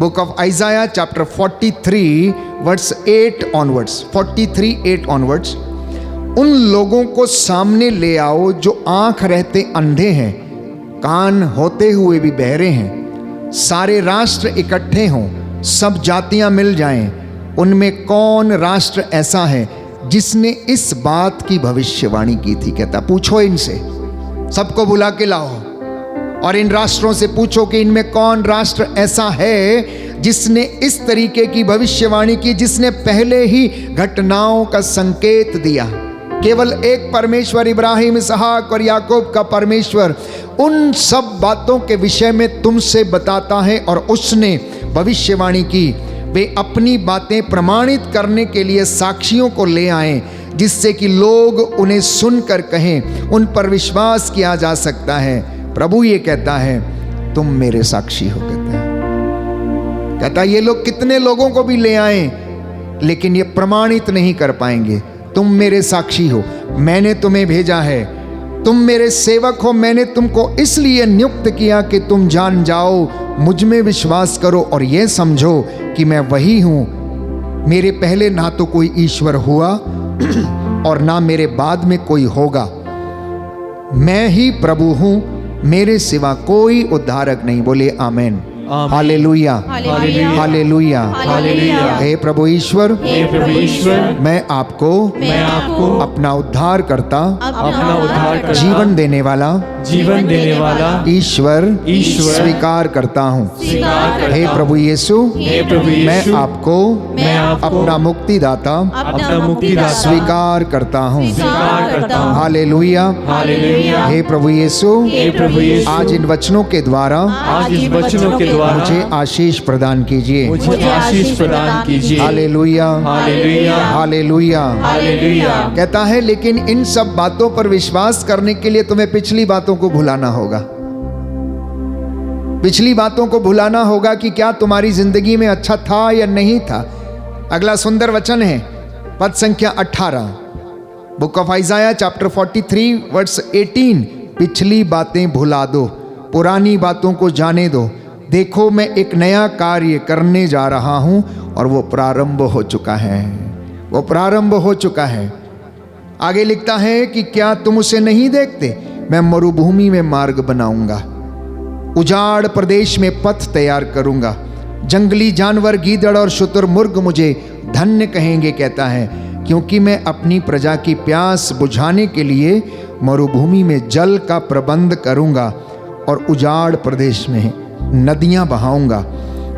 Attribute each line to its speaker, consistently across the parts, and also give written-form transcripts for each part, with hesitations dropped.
Speaker 1: Book of Isaiah chapter 43 verse 8 onwards, 43:8 onwards. उन लोगों को सामने ले आओ जो आंख रहते अंधे हैं, कान होते हुए भी बहरे हैं। सारे राष्ट्र इकट्ठे हों, सब जातियां मिल जाएं। उनमें कौन राष्ट्र ऐसा है जिसने इस बात की भविष्यवाणी की थी? कहता पूछो इनसे, सबको बुला के लाओ और इन राष्ट्रों से पूछो कि इनमें कौन राष्ट्र ऐसा है जिसने इस तरीके की भविष्यवाणी की, जिसने पहले ही घटनाओं का संकेत दिया। केवल एक परमेश्वर, इब्राहिम, इसहाक और याकूब का परमेश्वर उन सब बातों के विषय में तुमसे बताता है और उसने भविष्यवाणी की। वे अपनी बातें प्रमाणित करने के लिए साक्षियों को ले आए, जिससे कि लोग उन्हें सुनकर कहें उन पर विश्वास किया जा सकता है। प्रभु ये कहता है तुम मेरे साक्षी हो। कहता ये लोग कितने लोगों को भी ले आए लेकिन ये प्रमाणित नहीं कर पाएंगे। तुम मेरे साक्षी हो, मैंने तुम्हें भेजा है, तुम मेरे सेवक हो। मैंने तुमको इसलिए नियुक्त किया कि तुम जान जाओ, मुझ में विश्वास करो और यह समझो कि मैं वही हूं। मेरे पहले ना तो कोई ईश्वर हुआ और ना मेरे बाद में कोई होगा। मैं ही प्रभु हूं, मेरे सिवा कोई उद्धारक नहीं। बोले आमेन, हालेलुया, हालेलुया, हालेलुया। हे प्रभु ईश्वर, मैं आपको अपना उद्धार करता, जीवन देने वाला ईश्वर स्वीकार करता हूँ। हे प्रभु यीशु, मैं आपको अपना मुक्तिदाता स्वीकार करता हूँ। हालेलुया, हे प्रभु यीशु, आज इन वचनों के द्वारा मुझे आशीष प्रदान कीजिए। Hallelujah, hallelujah. कहता है लेकिन इन सब बातों पर विश्वास करने के लिए तुम्हें पिछली बातों को भुलाना होगा। पिछली बातों को भुलाना होगा कि क्या तुम्हारी जिंदगी में अच्छा था या नहीं था। अगला सुंदर वचन है पद संख्या 18, book of Isaiah chapter 43 verse 18। पिछली बातें भुला दो, पुरानी बातों को जाने दो। देखो मैं एक नया कार्य करने जा रहा हूं और वो प्रारंभ हो चुका है, वो प्रारंभ हो चुका है। आगे लिखता है कि क्या तुम उसे नहीं देखते? मैं मरुभूमि में मार्ग बनाऊंगा, उजाड़ प्रदेश में पथ तैयार करूंगा। जंगली जानवर, गीदड़ और शुतुरमुर्ग मुझे धन्य कहेंगे। कहता है क्योंकि मैं अपनी प्रजा की प्यास बुझाने के लिए मरुभूमि में जल का प्रबंध करूंगा और उजाड़ प्रदेश में नदियां बहाऊंगा।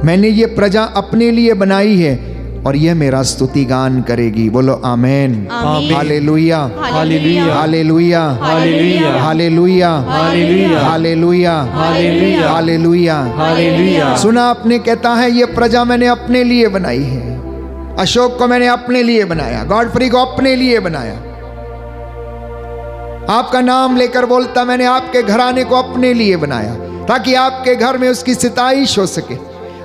Speaker 1: मैंने ये प्रजा अपने लिए बनाई है और यह मेरा स्तुति गान करेगी। बोलो amen, hallelujah, hallelujah, hallelujah, hallelujah, hallelujah, hallelujah, hallelujah. सुना आपने? कहता है ये प्रजा मैंने अपने लिए बनाई है। अशोक को मैंने अपने लिए बनाया, गॉडफ्री को अपने लिए बनाया। आपका नाम लेकर बोलता मैंने आपके घराने को अपने लिए बनाया, ताकि आपके घर में उसकी सिताइश हो सके,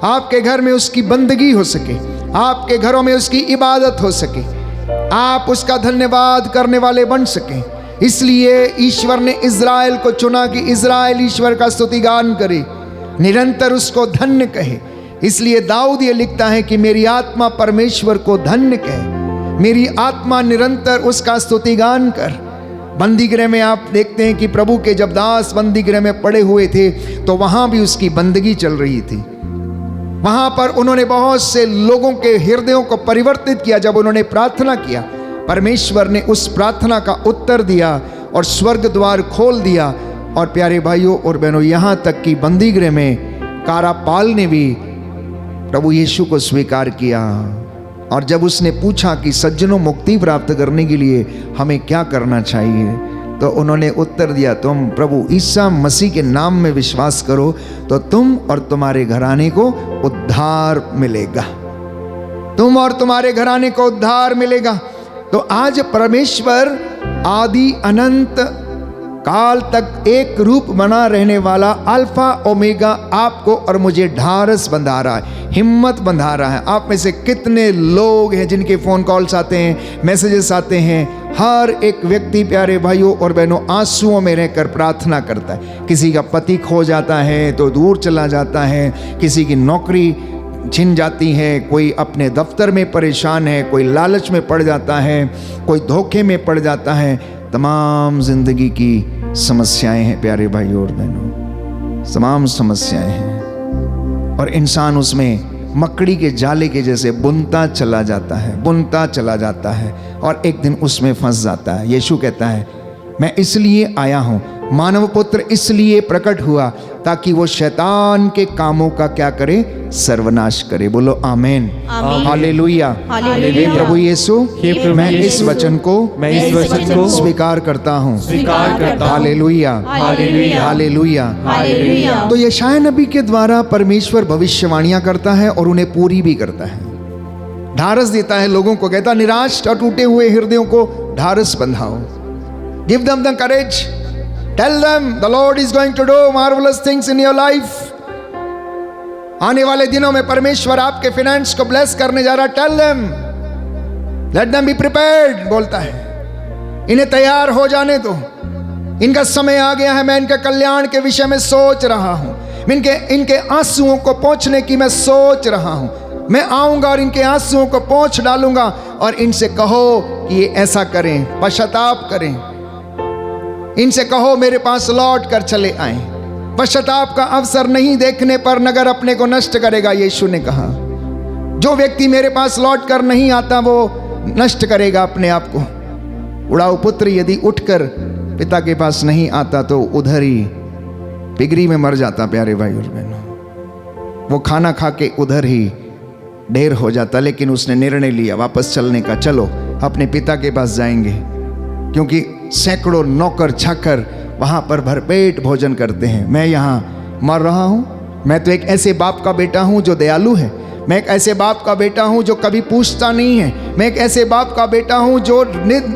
Speaker 1: आपके घर में उसकी बंदगी हो सके, आपके घरों में उसकी इबादत हो सके, आप उसका धन्यवाद करने वाले बन सकें। इसलिए ईश्वर ने इज़राइल को चुना कि इज़राइल ईश्वर का स्तुतिगान करे, निरंतर उसको धन्य कहे। इसलिए दाऊद ये लिखता है कि मेरी आत्मा परमेश्वर को धन्य कहे, मेरी आत्मा निरंतर उसका स्तुतिगान कर। बंदीगृह में आप देखते हैं कि प्रभु के जब दास बंदीगृह में पड़े हुए थे तो वहां भी उसकी बंदगी चल रही थी। वहां पर उन्होंने बहुत से लोगों के हृदयों को परिवर्तित किया। जब उन्होंने प्रार्थना किया, परमेश्वर ने उस प्रार्थना का उत्तर दिया और स्वर्ग द्वार खोल दिया। और प्यारे भाइयों और बहनों, यहां तक कि बंदीगृह में कारापाल ने भी प्रभु यीशु को स्वीकार किया। और जब उसने पूछा कि सज्जनों मुक्ति प्राप्त करने के लिए हमें क्या करना चाहिए, तो उन्होंने उत्तर दिया तुम प्रभु ईसा मसीह के नाम में विश्वास करो तो तुम और तुम्हारे घराने को उद्धार मिलेगा। तुम और तुम्हारे घराने को उद्धार मिलेगा। तो आज परमेश्वर आदि अनंत काल तक एक रूप बना रहने वाला अल्फा ओमेगा आपको और मुझे ढारस बंधा रहा है, हिम्मत बंधा रहा है। आप में से कितने लोग हैं जिनके फ़ोन कॉल्स आते हैं, मैसेजेस आते हैं। हर एक व्यक्ति प्यारे भाइयों और बहनों आंसुओं में रहकर प्रार्थना करता है। किसी का पति खो जाता है तो दूर चला जाता है, किसी की नौकरी छिन जाती हैं, कोई अपने दफ्तर में परेशान है, कोई लालच में पड़ जाता है, कोई धोखे में पड़ जाता है। तमाम जिंदगी की समस्याएं हैं प्यारे भाइयों और बहनों, तमाम समस्याएं हैं, और इंसान उसमें मकड़ी के जाले के जैसे बुनता चला जाता है और एक दिन उसमें फंस जाता है। यीशु कहता है, मैं इसलिए आया हूं, मानव पुत्र इसलिए प्रकट हुआ ताकि वो शैतान के कामों का क्या करे, सर्वनाश करे। बोलो आमीन, हालेलुया। हे प्रभु यीशु, मैं इस वचन को स्वीकार करता हूँ। Hallelujah, hallelujah. तो यशायाह नबी के द्वारा परमेश्वर भविष्यवाणियां करता है और उन्हें पूरी भी करता है, ढारस देता है लोगों को। कहता, निराश और टूटे हुए हृदयों को ढारस बंधाओ। Give them the courage. Tell them the Lord is going to do marvelous things in your life. आने वाले दिनों में परमेश्वर आपके फाइनेंस को ब्लेस करने जा रहा है। Tell them. Let them be prepared. बोलता है, इन्हें तैयार हो जाने दो, इनका समय आ गया है। मैं इनके कल्याण के विषय में सोच रहा हूं, इनके आंसुओं को पोंछने की मैं सोच रहा हूं। मैं आऊंगा और इनके आंसुओं को पोंछ डालूंगा और इनसे कहो कि ये ऐसा करें, पश्चाताप करें। इनसे कहो मेरे पास लौट कर चले आए। पश्चाताप का अवसर नहीं देखने पर नगर अपने को नष्ट करेगा। यीशु ने कहा, जो व्यक्ति मेरे पास लौट कर नहीं आता वो नष्ट करेगा अपने आप को। उड़ाऊ पुत्र यदि उठकर पिता के पास नहीं आता तो उधर ही पिगरी में मर जाता। प्यारे भाई और बहनों, वो खाना खा के उधर ही ढेर हो जाता। लेकिन उसने निर्णय लिया वापस चलने का। चलो अपने पिता के पास जाएंगे, क्योंकि सैकड़ों नौकर चाकर वहां पर भरपेट भोजन करते हैं। मैं यहाँ मर रहा हूँ। मैं तो एक ऐसे बाप का बेटा हूँ जो दयालु है। मैं एक ऐसे बाप का बेटा हूँ जो कभी पूछता नहीं है। मैं एक ऐसे बाप का बेटा हूँ जो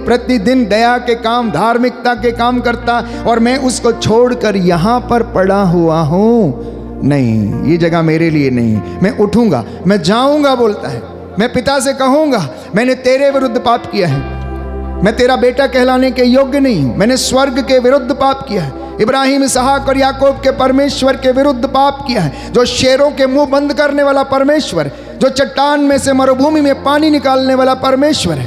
Speaker 1: प्रतिदिन दया के काम, धार्मिकता के काम करता, और मैं उसको छोड़कर यहाँ पर पड़ा हुआ हूँ। नहीं, ये जगह मेरे लिए नहीं। मैं उठूंगा, मैं जाऊंगा। बोलता है, मैं पिता से कहूंगा, मैंने तेरे विरुद्ध पाप किया है, मैं तेरा बेटा कहलाने के योग्य नहीं हूं। मैंने स्वर्ग के विरुद्ध पाप किया है, इब्राहिम, इसहाक और याकूब के परमेश्वर के विरुद्ध पाप किया है, जो शेरों के मुंह बंद करने वाला परमेश्वर, जो चट्टान में से मरुभूमि में पानी निकालने वाला परमेश्वर है,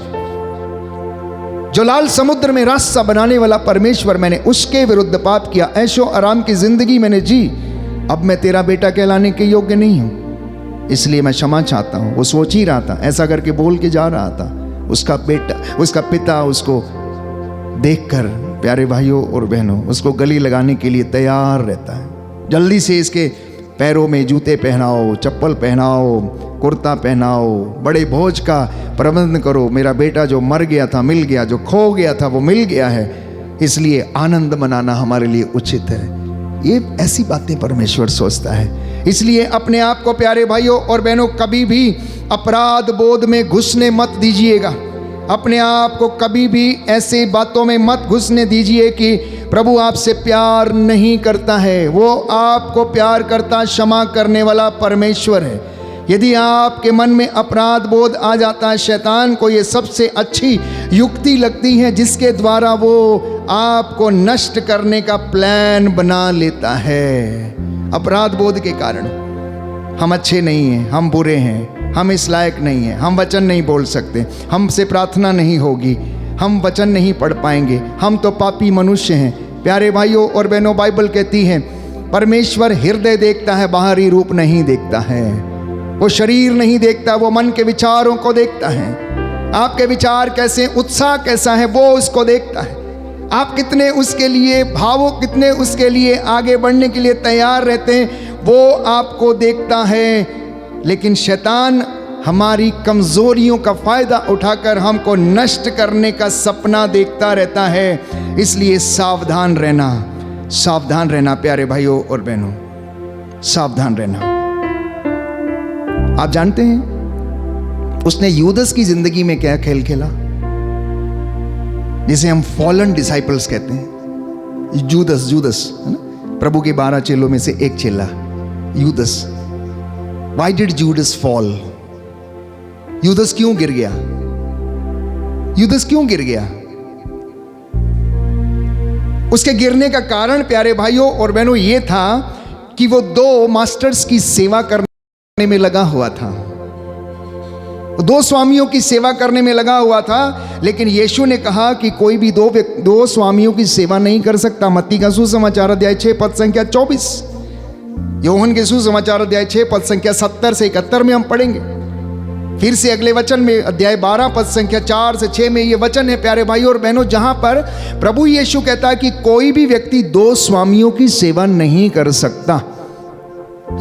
Speaker 1: जो लाल समुद्र में रास्ता बनाने वाला परमेश्वर, मैंने उसके विरुद्ध पाप किया। ऐशो आराम की जिंदगी मैंने जी, अब मैं तेरा बेटा कहलाने के योग्य नहीं हूं, इसलिए मैं क्षमा चाहता हूं। वो सोच ही रहा था, ऐसा करके बोल के जा रहा था। उसका पिता उसको देखकर प्यारे भाइयों और बहनों उसको गले लगाने के लिए तैयार रहता है। जल्दी से इसके पैरों में जूते पहनाओ, चप्पल पहनाओ, कुर्ता पहनाओ, बड़े भोज का प्रबंध करो। मेरा बेटा जो मर गया था मिल गया, जो खो गया था वो मिल गया है, इसलिए आनंद मनाना हमारे लिए उचित है। ये ऐसी बातें परमेश्वर सोचता है। इसलिए अपने आप को प्यारे भाइयों और बहनों कभी भी अपराध बोध में घुसने मत दीजिएगा। अपने आप को कभी भी ऐसे बातों में मत घुसने दीजिए कि प्रभु आपसे प्यार नहीं करता है। वो आपको प्यार करता, क्षमा करने वाला परमेश्वर है। यदि आपके मन में अपराध बोध आ जाता है, शैतान को ये सबसे अच्छी युक्ति लगती है जिसके द्वारा वो आपको नष्ट करने का प्लान बना लेता है। अपराध बोध के कारण हम अच्छे नहीं हैं, हम बुरे हैं, हम इस लायक नहीं हैं, हम वचन नहीं बोल सकते, हमसे प्रार्थना नहीं होगी, हम वचन नहीं पढ़ पाएंगे, हम तो पापी मनुष्य हैं। प्यारे भाइयों और बहनों, बाइबल कहती है परमेश्वर हृदय देखता है, बाहरी रूप नहीं देखता है। वो शरीर नहीं देखता, वो मन के विचारों को देखता है। आपके विचार कैसे, उत्साह कैसा है, वो उसको देखता है। आप कितने उसके लिए भावुक, कितने उसके लिए आगे बढ़ने के लिए तैयार रहते हैं, वो आपको देखता है। लेकिन शैतान हमारी कमजोरियों का फायदा उठाकर हमको नष्ट करने का सपना देखता रहता है। इसलिए सावधान रहना, सावधान रहना प्यारे भाइयों और बहनों, सावधान रहना। आप जानते हैं उसने यूदस की जिंदगी में क्या खेल खेला, जिसे हम फॉलन डिसाइपल्स कहते हैं। जूदस है ना, प्रभु के 12 चेलों में से एक चेला Judas. Why did Judas fall? Judas क्यों गिर गया? यूदस क्यों गिर गया? उसके गिरने का कारण प्यारे भाइयों और बहनों ये था कि वो 2 मास्टर्स की सेवा करने में लगा हुआ था, दो स्वामियों की सेवा करने में लगा हुआ था। लेकिन यीशु ने कहा कि कोई भी दो स्वामियों की सेवा नहीं कर सकता। मत्ती का सुसमाचार अध्याय 6 पद संख्या 24, योहन के सुसमाचार अध्याय 6 पद संख्या 70 से 71 में हम पढ़ेंगे। फिर से अगले वचन में अध्याय 12 पद संख्या 4 से 6 में ये वचन है प्यारे भाइयों और बहनों, जहां पर प्रभु यीशु कहता है कि कोई भी व्यक्ति दो स्वामियों की सेवा नहीं कर सकता।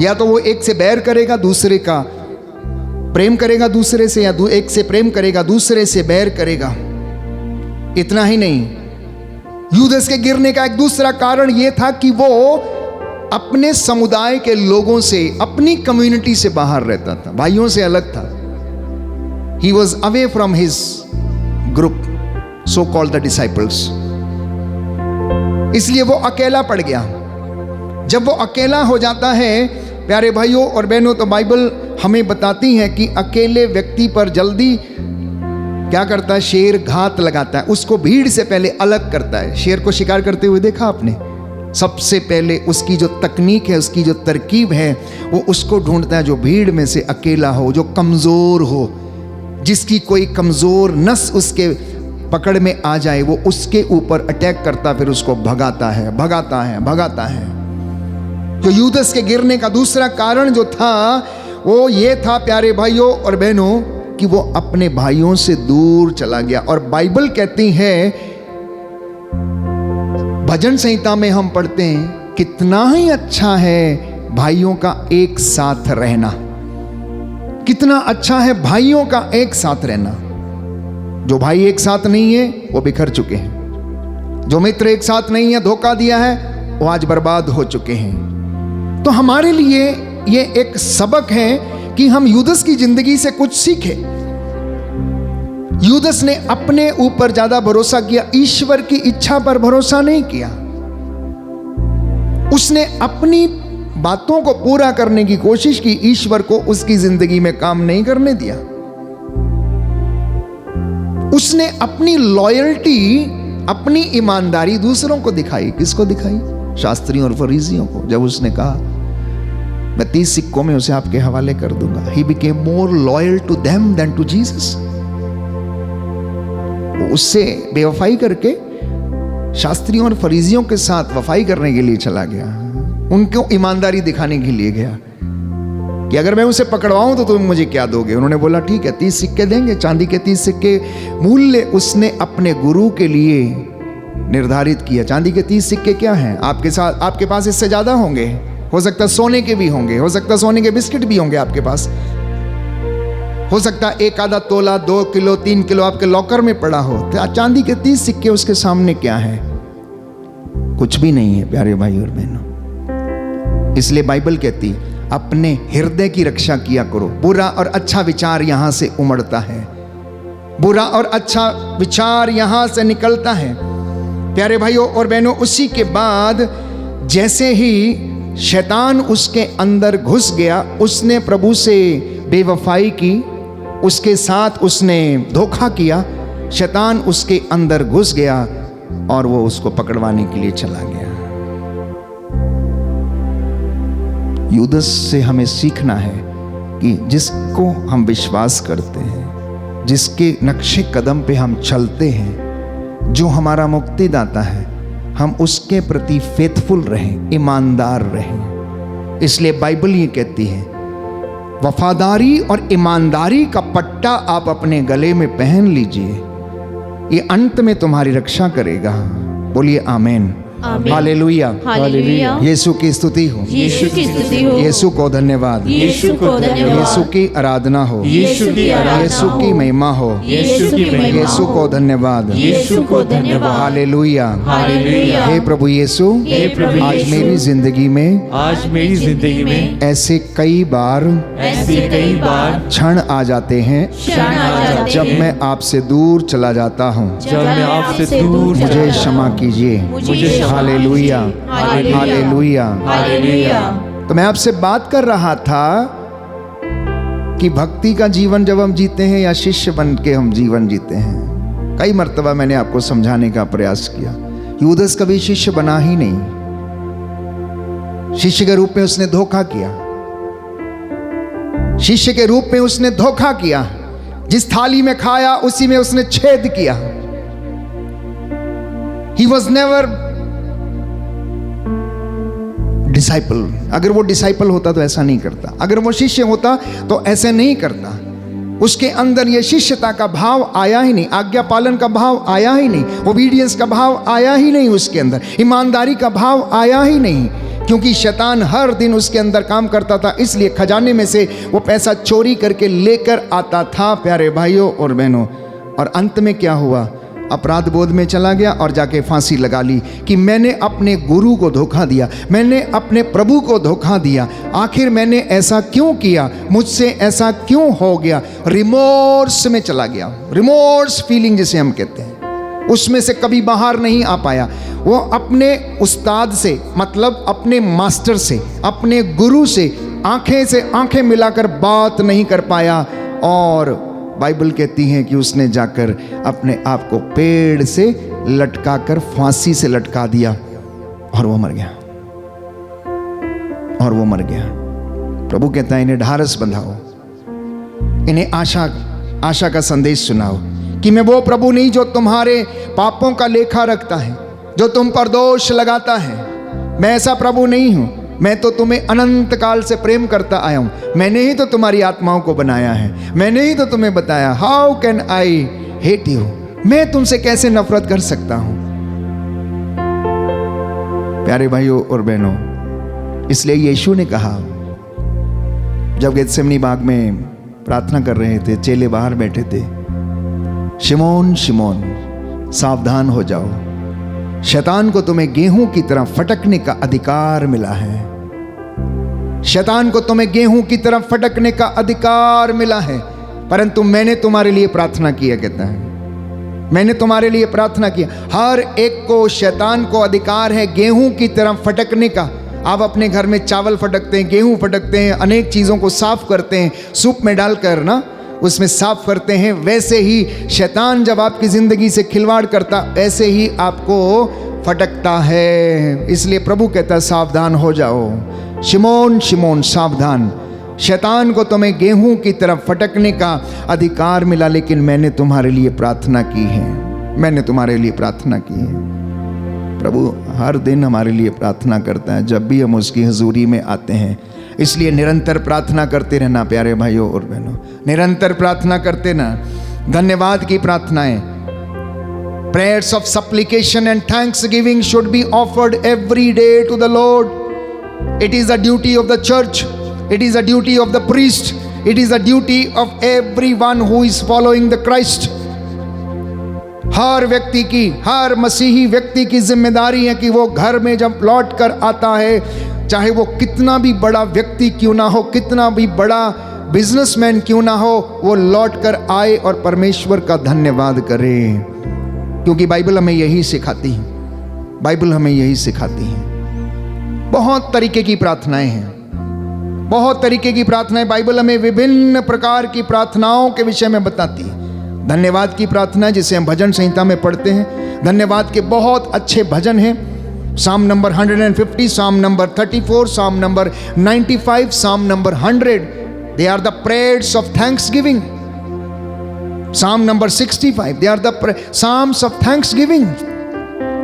Speaker 1: या तो वो एक से बैर करेगा, दूसरे का प्रेम करेगा दूसरे से, या एक से प्रेम करेगा दूसरे से बैर करेगा। इतना ही नहीं, यूदस के गिरने का एक दूसरा कारण यह था कि वो अपने समुदाय के लोगों से, अपनी कम्युनिटी से बाहर रहता था, भाइयों से अलग था। He was away from his group, so called the disciples. इसलिए वो अकेला पड़ गया। जब वो अकेला हो जाता है प्यारे भाइयों और बहनों, तो बाइबल हमें बताती है कि अकेले व्यक्ति पर जल्दी क्या करता है, शेर घात लगाता है, उसको भीड़ से पहले अलग करता है। शेर को शिकार करते हुए देखा आपने? सबसे पहले उसकी जो तकनीक है, उसकी जो तरकीब है, वो उसको ढूंढता है जो भीड़ में से अकेला हो, जो कमज़ोर हो, जिसकी कोई कमज़ोर नस उसके पकड़ में आ जाए, वो उसके ऊपर अटैक करता, फिर उसको भगाता है, भगाता है, भगाता है। तो यूदस के गिरने का दूसरा कारण जो था वो ये था प्यारे भाइयों और बहनों कि वो अपने भाइयों से दूर चला गया। और बाइबल कहती है, भजन संहिता में हम पढ़ते हैं, कितना ही अच्छा है भाइयों का एक साथ रहना, कितना अच्छा है भाइयों का एक साथ रहना। जो भाई एक साथ नहीं है वो बिखर चुके हैं, जो मित्र एक साथ नहीं है, धोखा दिया है, वो आज बर्बाद हो चुके हैं। तो हमारे लिए ये एक सबक है कि हम यूदस की जिंदगी से कुछ सीखें। यूदस ने अपने ऊपर ज्यादा भरोसा किया, ईश्वर की इच्छा पर भरोसा नहीं किया। उसने अपनी बातों को पूरा करने की कोशिश की, ईश्वर को उसकी जिंदगी में काम नहीं करने दिया। उसने अपनी लॉयल्टी, अपनी ईमानदारी दूसरों को दिखाई। किसको दिखाई? शास्त्रियों और फरीसियों को। जब उसने कहा मैं 30 सिक्कों में उसे आपके हवाले कर दूंगा, he became more loyal to them than to Jesus. वो उससे बेवफाई करके शास्त्रियों और फरीसियों के साथ वफाई करने के लिए चला गया, उनको ईमानदारी दिखाने के लिए गया कि अगर मैं उसे पकड़वाऊं तो तुम मुझे क्या दोगे। उन्होंने बोला ठीक है, 30 सिक्के देंगे, चांदी के 30 सिक्के मूल्य उसने अपने गुरु के लिए निर्धारित किया। चांदी के 30 सिक्के क्या हैं? आपके पास इससे ज्यादा होंगे, हो सकता है सोने के भी होंगे, हो सकता है सोने के बिस्किट भी होंगे आपके पास, हो सकता है एक आधा तोला, 2 किलो, 3 किलो आपके लॉकर में पड़ा हो। तो चांदी के 30 सिक्के उसके सामने क्या है? कुछ भी नहीं है प्यारे भाई और बहनों। इसलिए बाइबल कहती अपने हृदय की रक्षा किया करो। बुरा और अच्छा विचार यहां से उमड़ता है, बुरा और अच्छा विचार यहां से निकलता है प्यारे भाइयों और बहनों। उसी के बाद जैसे ही शैतान उसके अंदर घुस गया, उसने प्रभु से बेवफाई की, उसके साथ उसने धोखा किया, शैतान उसके अंदर घुस गया और वो उसको पकड़वाने के लिए चला गया। यूदस से हमें सीखना है कि जिसको हम विश्वास करते हैं, जिसके नक्शे कदम पे हम चलते हैं, जो हमारा मुक्तिदाता है, हम उसके प्रति फेथफुल रहें, ईमानदार रहें। इसलिए बाइबल ये कहती है वफादारी और ईमानदारी का पट्टा आप अपने गले में पहन लीजिए, ये अंत में तुम्हारी रक्षा करेगा। बोलिए आमीन, हालेलुया,
Speaker 2: हालेलुया।
Speaker 1: यीशु की स्तुति हो,
Speaker 2: यीशु की स्तुति हो,
Speaker 1: यीशु को धन्यवाद,
Speaker 2: यीशु को धन्यवाद,
Speaker 1: यीशु की आराधना हो,
Speaker 2: यीशु की आराधना
Speaker 1: यीशु की
Speaker 2: हो,
Speaker 1: महिमा हो,
Speaker 2: यीशु की महिमा
Speaker 1: यीशु को धन्यवाद,
Speaker 2: यीशु को धन्यवाद,
Speaker 1: हालेलुया,
Speaker 2: हालेलुया।
Speaker 1: हे प्रभु यीशु,
Speaker 2: हे प्रभु
Speaker 1: आज
Speaker 2: यीशु,
Speaker 1: मेरी जिंदगी में,
Speaker 3: आज मेरी जिंदगी में
Speaker 1: ऐसे कई बार
Speaker 2: ऐसे कई बार
Speaker 1: क्षण आ जाते हैं
Speaker 2: क्षण आ जाते
Speaker 1: जब
Speaker 2: हैं,
Speaker 1: मैं आपसे दूर चला जाता हूँ।
Speaker 2: जब मैं आपसे दूर चला
Speaker 1: मुझे
Speaker 2: जाता
Speaker 1: क्षमा
Speaker 2: हूँ।
Speaker 1: कीजिए,
Speaker 2: मुझे क्षमा
Speaker 1: हालेलुया,
Speaker 2: हालेलुया,
Speaker 1: हालेलुया।
Speaker 2: हालेलुया।
Speaker 1: तो मैं आपसे बात कर रहा था कि भक्ति का जीवन जब हम जीते हैं या शिष्य बन के हम जीवन जीते हैं, कई मर्तबा मैंने आपको समझाने का प्रयास किया। यूदस कभी शिष्य बना ही नहीं, शिष्य के रूप में उसने धोखा किया। शिष्य के रूप में उसने धोखा किया। जिस थाली में खाया उसी में उसने छेद किया। He was never disciple। अगर वो डिसाइपल होता तो ऐसा नहीं करता, अगर वो शिष्य होता तो ऐसे नहीं करता। उसके अंदर ये शिष्यता का भाव आया ही नहीं, आज्ञा पालन का भाव आया ही नहीं, ओबीडियंस का भाव आया ही नहीं उसके अंदर, ईमानदारी का भाव आया ही नहीं। क्योंकि शैतान हर दिन उसके अंदर काम करता था, इसलिए खजाने में से वो पैसा चोरी करके लेकर आता था प्यारे भाइयों और बहनों। और अंत में क्या हुआ? अपराध बोध में चला गया और जाके फांसी लगा ली कि मैंने अपने गुरु को धोखा दिया, मैंने अपने प्रभु को धोखा दिया। आखिर मैंने ऐसा क्यों किया, मुझसे ऐसा क्यों हो गया? रिमोर्स में चला गया। रिमोर्स फीलिंग जिसे हम कहते हैं, उसमें से कभी बाहर नहीं आ पाया। वो अपने उस्ताद से, मतलब अपने मास्टर से, अपने गुरु से आंखें मिलाकर बात नहीं कर पाया। और बाइबल कहती है कि उसने जाकर अपने आप को पेड़ से लटकाकर फांसी से लटका दिया और वो मर गया। प्रभु कहता है इन्हें ढारस बंधाओ, इन्हें आशा का संदेश सुनाओ कि मैं वो प्रभु नहीं जो तुम्हारे पापों का लेखा रखता है, जो तुम पर दोष लगाता है। मैं ऐसा प्रभु नहीं हूं। मैं तो तुम्हें अनंत काल से प्रेम करता आया हूं। मैंने ही तो तुम्हारी आत्माओं को बनाया है। मैंने ही तो तुम्हें बताया, how can I hate you, मैं तुमसे कैसे नफरत कर सकता हूं। प्यारे भाइयों और बहनों, इसलिए यीशु ने कहा, जब गेतसेमनी बाग में प्रार्थना कर रहे थे, चेले बाहर बैठे थे, शिमोन शिमोन सावधान हो जाओ, शैतान को तुम्हें गेहूं की तरह फटकने का अधिकार मिला है। शैतान को तुम्हें गेहूं की तरह फटकने का अधिकार मिला है, परंतु मैंने तुम्हारे लिए प्रार्थना किया। कहता है मैंने तुम्हारे लिए प्रार्थना किया। हर एक को, शैतान को अधिकार है गेहूं की तरह फटकने का। आप अपने घर में चावल फटकते हैं, गेहूं फटकते हैं, अनेक चीज़ों को साफ करते हैं, सूप में डालकर ना उसमें साफ करते हैं। वैसे ही शैतान जब आपकी ज़िंदगी से खिलवाड़ करता, ऐसे ही आपको फटकता है। इसलिए प्रभु कहता है सावधान हो जाओ, शिमोन शिमोन सावधान, शैतान को तुम्हें गेहूं की तरफ फटकने का अधिकार मिला, लेकिन मैंने तुम्हारे लिए प्रार्थना की है। मैंने तुम्हारे लिए प्रार्थना की है। प्रभु हर दिन हमारे लिए प्रार्थना करता है जब भी हम उसकी हजूरी में आते हैं। इसलिए निरंतर प्रार्थना करते रहना प्यारे भाइयों और बहनों, निरंतर प्रार्थना करते रहना। धन्यवाद की प्रार्थनाएं, prayers of supplication and thanksgiving should be offered every day to the Lord. It is a duty of the church, it is a duty of the priest, it is a duty of everyone who is following the Christ. हर व्यक्ति की, हर मसीही व्यक्ति की जिम्मेदारी है कि वो घर में जब लौट कर आता है, चाहे वो कितना भी बड़ा व्यक्ति क्यों ना हो, कितना भी बड़ा बिजनेसमैन क्यों ना हो, वो लौट कर आए और परमेश्वर का धन्यवाद करे। क्योंकि बाइबल हमें यही सिखाती है, बाइबल हमें यही सिखाती है। बहुत तरीके की प्रार्थनाएं हैं, बहुत तरीके की प्रार्थनाएं बाइबल हमें विभिन्न प्रकार की प्रार्थनाओं के विषय में बताती है। धन्यवाद की प्रार्थना जिसे हम भजन संहिता में पढ़ते हैं, धन्यवाद के बहुत अच्छे भजन हैं। साम नंबर 150, साम नंबर 34, साम number 95, psalm number 100, they are the prayers of thanksgiving. Psalm number 65, they are the psalms of thanksgiving.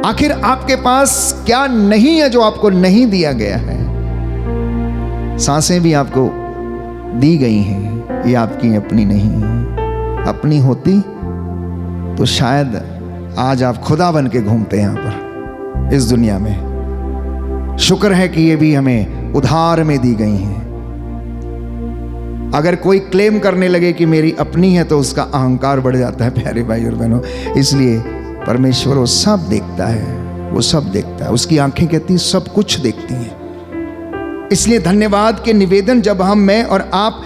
Speaker 1: आखिर आपके पास क्या नहीं है जो आपको नहीं दिया गया है? सांसें भी आपको दी गई हैं, ये आपकी अपनी नहीं है। अपनी होती तो शायद आज आप खुदा बन के घूमते हैं यहाँ पर इस दुनिया में। शुक्र है कि ये भी हमें उधार में दी गई हैं। अगर कोई क्लेम करने लगे कि मेरी अपनी है तो उसका अहंकार बढ़ जाता है प्यारे भाई और बहनों। इसलिए परमेश्वर वो सब देखता है, वो सब देखता है। उसकी आंखें कहती सब कुछ देखती हैं। इसलिए धन्यवाद के निवेदन जब मैं और आप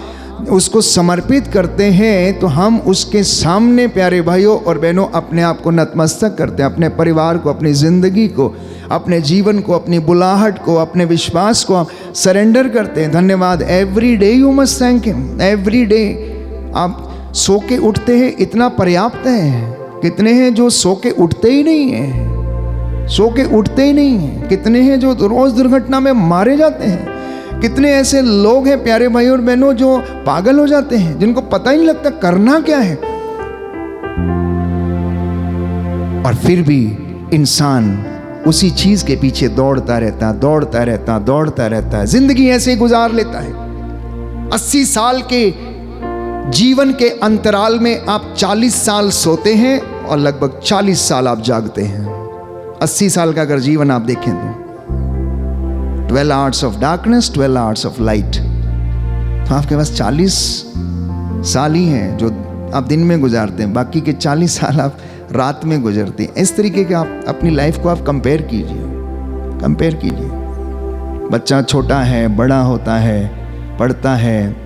Speaker 1: उसको समर्पित करते हैं तो हम उसके सामने प्यारे भाइयों और बहनों अपने आप को नतमस्तक करते हैं, अपने परिवार को, अपनी ज़िंदगी को, अपने जीवन को, अपनी बुलाहट को, अपने विश्वास को हम सरेंडर करते हैं। धन्यवाद। Every day you must thank him, every day. आप सो के उठते हैं, इतना पर्याप्त है। कितने हैं जो सो के उठते ही नहीं हैं, सो के उठते ही नहीं हैं। कितने हैं जो रोज़ दुर्घटना में मारे जाते हैं। कितने ऐसे लोग हैं प्यारे भाई और बहनों जो पागल हो जाते हैं, जिनको पता ही नहीं लगता करना क्या है, और फिर भी इंसान उसी चीज के पीछे दौड़ता रहता है, जिंदगी ऐसे ही गुजार लेता है। 80 साल के जीवन के अंतराल में आप 40 साल सोते हैं और लगभग 40 साल आप जागते हैं। 80 साल का अगर जीवन आप देखें तो 12 hours of darkness, 12 hours of light, तो आपके पास 40 साल ही हैं जो आप दिन में गुजारते हैं, बाकी के 40 साल आप रात में गुजरते हैं। इस तरीके के आप अपनी लाइफ को आप कंपेयर कीजिए। बच्चा छोटा है, बड़ा होता है, पढ़ता है,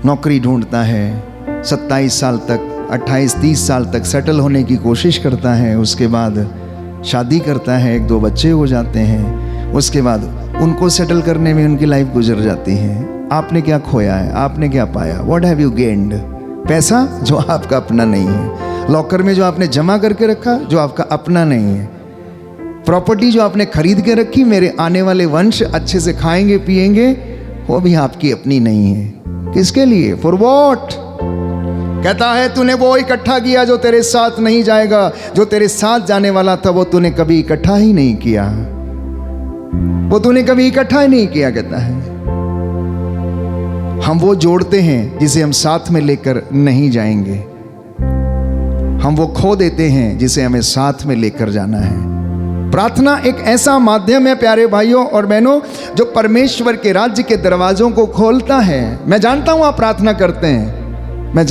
Speaker 1: नौकरी ढूंढता है, 27 साल तक 28-30 साल तक सेटल होने की कोशिश करता है, उसके बाद शादी करता है, 1-2 बच्चे हो जाते हैं, उसके बाद उनको सेटल करने में उनकी लाइफ गुजर जाती है। आपने क्या खोया है, आपने क्या पाया? What have you gained? पैसा जो आपका अपना नहीं है, लॉकर में जो आपने जमा करके रखा जो आपका अपना नहीं है, प्रॉपर्टी जो आपने खरीद के रखी, मेरे आने वाले वंश अच्छे से खाएंगे पिएंगे, वो भी आपकी अपनी नहीं है। किसके लिए? For what? कहता है तूने वो इकट्ठा किया जो तेरे साथ नहीं जाएगा, जो तेरे साथ जाने वाला था वो तूने कभी इकट्ठा ही नहीं किया, कहता है। हम वो जोड़ते हैं जिसे हम साथ में लेकर नहीं जाएंगे, हम वो खो देते हैं जिसे हमें साथ में लेकर जाना है। प्रार्थना एक ऐसा माध्यम है प्यारे भाइयों और बहनों जो परमेश्वर के राज्य के दरवाजों को खोलता है। मैं जानता हूं आप प्रार्थना करते हैं, मैं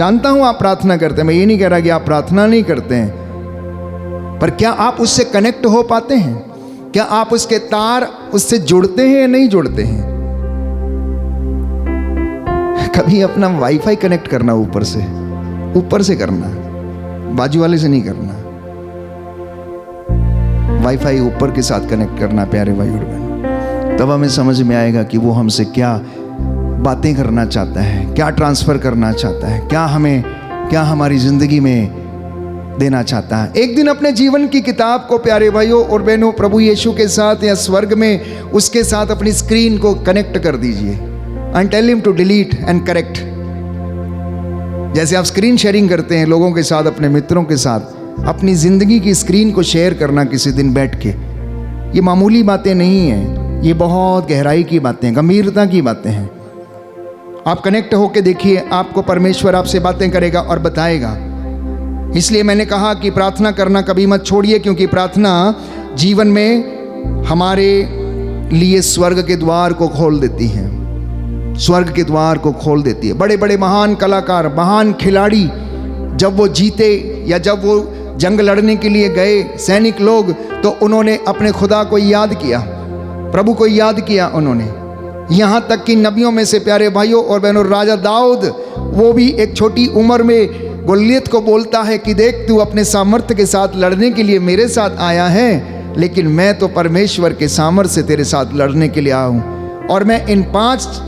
Speaker 1: ये नहीं कह रहा कि आप प्रार्थना नहीं करते हैं, पर क्या आप उससे कनेक्ट हो पाते हैं? क्या आप उसके तार उससे जुड़ते हैं या नहीं जुड़ते हैं? कभी अपना वाईफाई कनेक्ट करना ऊपर से करना, बाजू वाले से नहीं करना। वाईफाई ऊपर के साथ कनेक्ट करना प्यारे भाई और बहन, तब हमें समझ में आएगा कि वो हमसे क्या बातें करना चाहता है, क्या ट्रांसफर करना चाहता है, क्या हमारी जिंदगी में देना चाहता है। एक दिन अपने जीवन की किताब को प्यारे भाइयों और बहनों प्रभु यीशु के साथ या स्वर्ग में उसके साथ अपनी स्क्रीन को कनेक्ट कर दीजिए and tell him to delete and correct. जैसे आप स्क्रीन शेयरिंग करते हैं लोगों के साथ, अपने मित्रों के साथ, अपनी जिंदगी की स्क्रीन को शेयर करना किसी दिन बैठ के, ये मामूली बातें नहीं हैं, ये बहुत गहराई की बातें, गंभीरता की बातें हैं। आप कनेक्ट होके देखिए, आपको परमेश्वर आपसे बातें करेगा और बताएगा। इसलिए मैंने कहा कि प्रार्थना करना कभी मत छोड़िए, क्योंकि प्रार्थना जीवन में हमारे लिए स्वर्ग के द्वार को खोल देती है, स्वर्ग के द्वार को खोल देती है। बड़े बड़े महान कलाकार, महान खिलाड़ी जब वो जीते या जब वो जंग लड़ने के लिए गए, सैनिक लोग, तो उन्होंने अपने खुदा को याद किया, प्रभु को याद किया उन्होंने। यहाँ तक कि नबियों में से प्यारे भाइयों और बहनों राजा दाऊद, वो भी एक छोटी उम्र में गोलियत को बोलता है कि देख तू अपने सामर्थ्य के साथ लड़ने के लिए मेरे साथ आया है, लेकिन मैं तो परमेश्वर के सामर्थ्य से तेरे साथ लड़ने के लिए आया हूँ, और मैं इन 5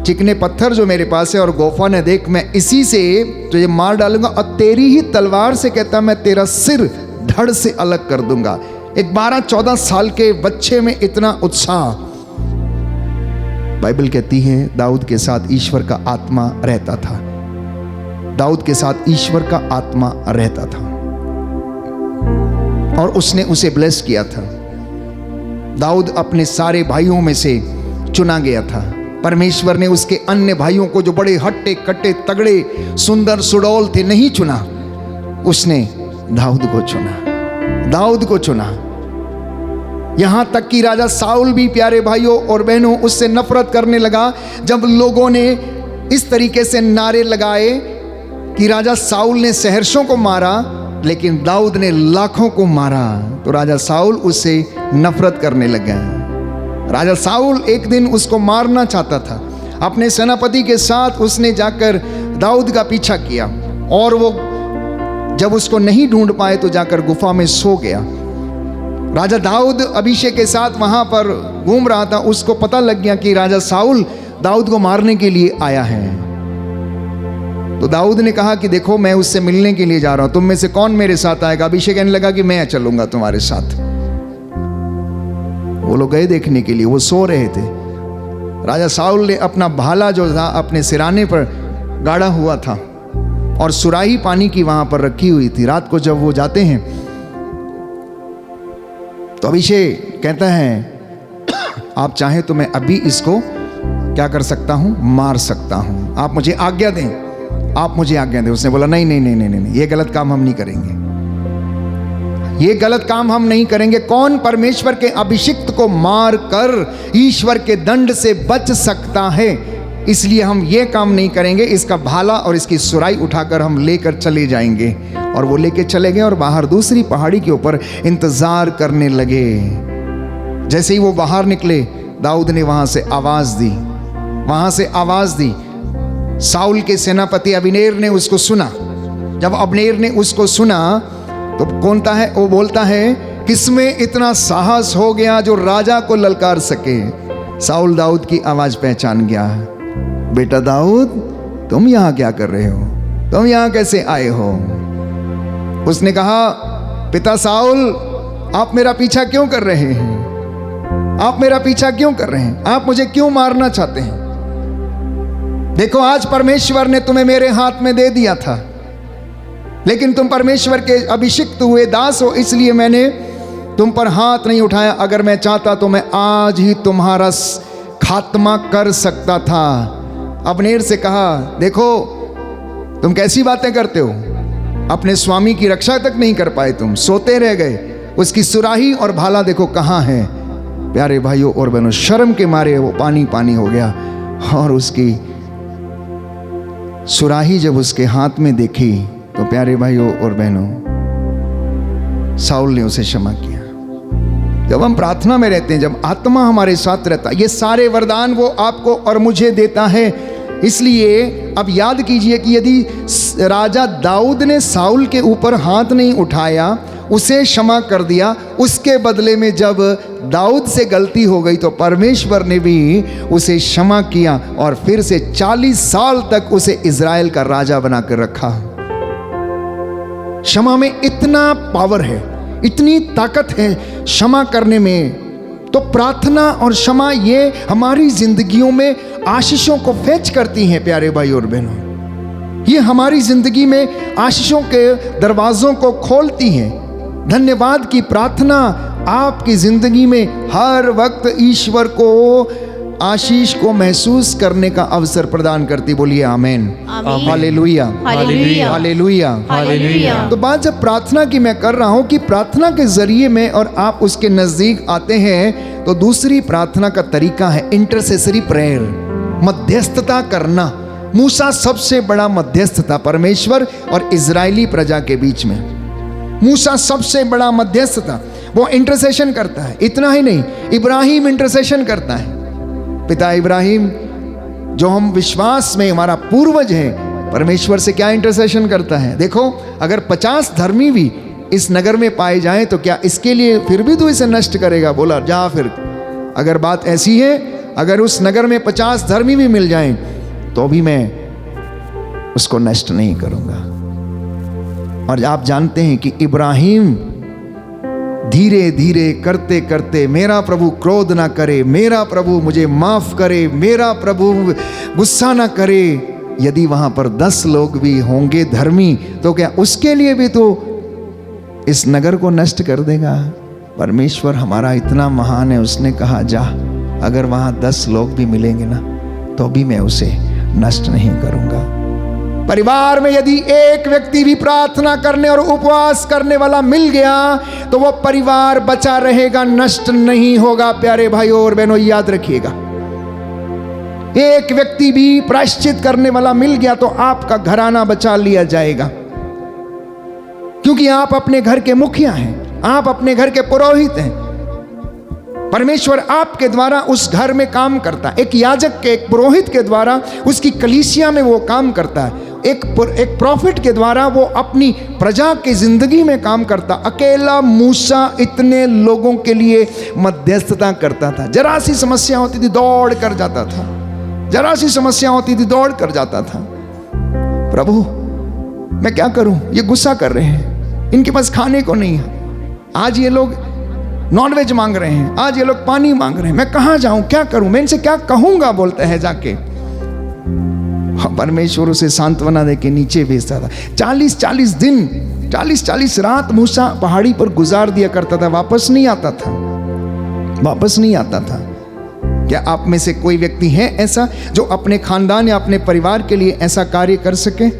Speaker 1: चिकने पत्थर जो मेरे पास है और गोफन है, देख मैं इसी से तुझे मार डालूंगा और तेरी ही तलवार से कहता मैं तेरा सिर धड़ से अलग कर दूंगा। एक 12-14 साल के बच्चे में इतना उत्साह। बाइबल कहती है दाऊद के साथ ईश्वर का आत्मा रहता था, दाऊद के साथ ईश्वर का आत्मा रहता था और उसने उसे ब्लेस किया था। दाऊद अपने सारे भाइयों में से चुना गया था। परमेश्वर ने उसके अन्य भाइयों को जो बड़े हट्टे कट्टे तगड़े सुंदर सुडौल थे नहीं चुना, उसने दाऊद को चुना। यहां तक कि राजा साउल भी प्यारे भाइयों और बहनों उससे नफरत करने लगा जब लोगों ने इस तरीके से नारे लगाए कि राजा साउल ने सहर्षों को मारा लेकिन दाऊद ने लाखों को मारा, तो राजा साउल उससे नफरत करने लगा। राजा साउल एक दिन उसको मारना चाहता था। अपने सेनापति के साथ उसने जाकर दाऊद का पीछा किया और वो जब उसको नहीं ढूंढ पाए तो जाकर गुफा में सो गया। राजा दाऊद अभिषेक के साथ वहां पर घूम रहा था, उसको पता लग गया कि राजा साउल दाऊद को मारने के लिए आया है। तो दाऊद ने कहा कि देखो मैं उससे मिलने के लिए जा रहा हूं, तुम में से कौन मेरे साथ आएगा? अभिषेक कहने लगा कि मैं चलूंगा तुम्हारे साथ। वो लोग गए देखने के लिए, वो सो रहे थे। राजा साउल ने अपना भाला जो था अपने सिराने पर गाड़ा हुआ था और सुराही पानी की वहां पर रखी हुई थी। रात को जब वो जाते हैं तो अभिषेक कहता है आप चाहे तो मैं अभी इसको क्या कर सकता हूं, मार सकता हूं, आप मुझे आज्ञा दें, आप मुझे आज्ञा दें। उसने बोला नहीं नहीं नहीं नहीं नहीं, ये गलत काम हम नहीं करेंगे, ये गलत काम हम नहीं करेंगे। कौन परमेश्वर के अभिषिक्त को मार कर ईश्वर के दंड से बच सकता है, इसलिए हम ये काम नहीं करेंगे। इसका भाला और इसकी सुराई उठाकर हम लेकर चले जाएंगे। और वो लेके चले गए और बाहर दूसरी पहाड़ी के ऊपर इंतजार करने लगे। जैसे ही वो बाहर निकले दाऊद ने वहां से आवाज दी, वहां से आवाज दी। साउल के सेनापति अबनेर ने उसको सुना। जब अबनेर ने उसको सुना तो कौनता है, वो बोलता है किसमें इतना साहस हो गया जो राजा को ललकार सके। साउल दाऊद की आवाज पहचान गया। बेटा दाऊद, तुम यहां क्या कर रहे हो, तुम यहां कैसे आए हो? उसने कहा पिता साउल, आप मेरा पीछा क्यों कर रहे हैं, आप मेरा पीछा क्यों कर रहे हैं, आप मुझे क्यों मारना चाहते हैं? देखो आज परमेश्वर ने तुम्हें मेरे हाथ में दे दिया था, लेकिन तुम परमेश्वर के अभिषिक्त हुए दास हो, इसलिए मैंने तुम पर हाथ नहीं उठाया। अगर मैं चाहता तो मैं आज ही तुम्हारा खात्मा कर सकता था। अबनेर से कहा देखो तुम कैसी बातें करते हो, अपने स्वामी की रक्षा तक नहीं कर पाए, तुम सोते रह गए। उसकी सुराही और भाला देखो कहाँ है। प्यारे भाइयों और बहनों, शर्म के मारे वो पानी पानी हो गया। और उसकी सुराही जब उसके हाथ में देखी तो प्यारे भाइयों और बहनों, साउल ने उसे क्षमा किया। जब हम प्रार्थना में रहते हैं, जब आत्मा हमारे साथ रहता है, ये सारे वरदान वो आपको और मुझे देता है। इसलिए अब याद कीजिए कि यदि राजा दाऊद ने साउल के ऊपर हाथ नहीं उठाया, उसे क्षमा कर दिया, उसके बदले में जब दाऊद से गलती हो गई तो परमेश्वर ने भी उसे क्षमा किया और फिर से 40 साल तक उसे इज़राइल का राजा बनाकर रखा। क्षमा में इतना पावर है, इतनी ताकत है क्षमा करने में। तो प्रार्थना और क्षमा ये हमारी जिंदगियों में आशीषों को फेच करती हैं। प्यारे भाई और बहनों, ये हमारी जिंदगी में आशीषों के दरवाजों को खोलती हैं। धन्यवाद की प्रार्थना आपकी जिंदगी में हर वक्त ईश्वर को आशीष को महसूस करने का अवसर प्रदान करती। बोलिए amen, hallelujah,
Speaker 2: hallelujah,
Speaker 1: hallelujah,
Speaker 2: hallelujah.
Speaker 1: तो बात जब प्रार्थना की मैं कर रहा हूं कि प्रार्थना के जरिए में और आप उसके नजदीक आते हैं, तो दूसरी प्रार्थना का तरीका है इंटरसेसरी प्रेयर, मध्यस्थता करना। मूसा सबसे बड़ा मध्यस्थ था परमेश्वर और इजरायली प्रजा के बीच में। मूसा सबसे बड़ा मध्यस्थ था, वो इंटरसेशन करता है। इतना ही नहीं, इब्राहिम इंटरसेशन करता है। पिता इब्राहिम जो हम विश्वास में हमारा पूर्वज है, परमेश्वर से क्या इंटरसेशन करता है। देखो अगर 50 धर्मी भी इस नगर में पाए जाएं तो क्या इसके लिए फिर भी तू इसे नष्ट करेगा? बोला जा फिर, अगर बात ऐसी है, अगर उस नगर में 50 धर्मी भी मिल जाएं तो भी मैं उसको नष्ट नहीं करूंगा। और आप जानते हैं कि इब्राहिम धीरे धीरे करते करते, मेरा प्रभु क्रोध ना करे, मेरा प्रभु मुझे माफ करे, मेरा प्रभु गुस्सा ना करे। यदि वहां पर 10 लोग भी होंगे धर्मी तो क्या उसके लिए भी तो इस नगर को नष्ट कर देगा? परमेश्वर हमारा इतना महान है, उसने कहा जा, अगर वहां 10 लोग भी मिलेंगे ना तो भी मैं उसे नष्ट नहीं करूंगा। परिवार में यदि एक व्यक्ति भी प्रार्थना करने और उपवास करने वाला मिल गया तो वो परिवार बचा रहेगा, नष्ट नहीं होगा। प्यारे भाइयों और बहनों, याद रखिएगा, एक व्यक्ति भी प्रायश्चित करने वाला मिल गया तो आपका घराना बचा लिया जाएगा, क्योंकि आप अपने घर के मुखिया हैं, आप अपने घर के पुरोहित हैं। परमेश्वर आपके द्वारा उस घर में काम करता है। एक याजक के, एक पुरोहित के द्वारा उसकी कलीसिया में वो काम करता है। एक प्रॉफिट के द्वारा वो अपनी प्रजा की जिंदगी में काम करता। अकेला मूसा इतने लोगों के लिए मध्यस्थता करता था। जरा सी समस्या होती थी दौड़ कर जाता था, जरा सी समस्या होती थी दौड़ कर जाता था। प्रभु मैं क्या करूं, ये गुस्सा कर रहे हैं, इनके पास खाने को नहीं है। आज ये लोग नॉनवेज मांग रहे हैं, आज ये लोग पानी मांग रहे हैं, मैं कहाँ जाऊं, क्या करूं, मैं इनसे क्या कहूंगा, बोलते हैं जाके। परमेश्वर उसे सांत्वना देके नीचे भेजता था। 40-40 दिन 40-40 रात मूसा पहाड़ी पर गुजार दिया करता था, वापस नहीं आता था, वापस नहीं आता था। क्या आप में से कोई व्यक्ति है ऐसा जो अपने खानदान या अपने परिवार के लिए ऐसा कार्य कर सके?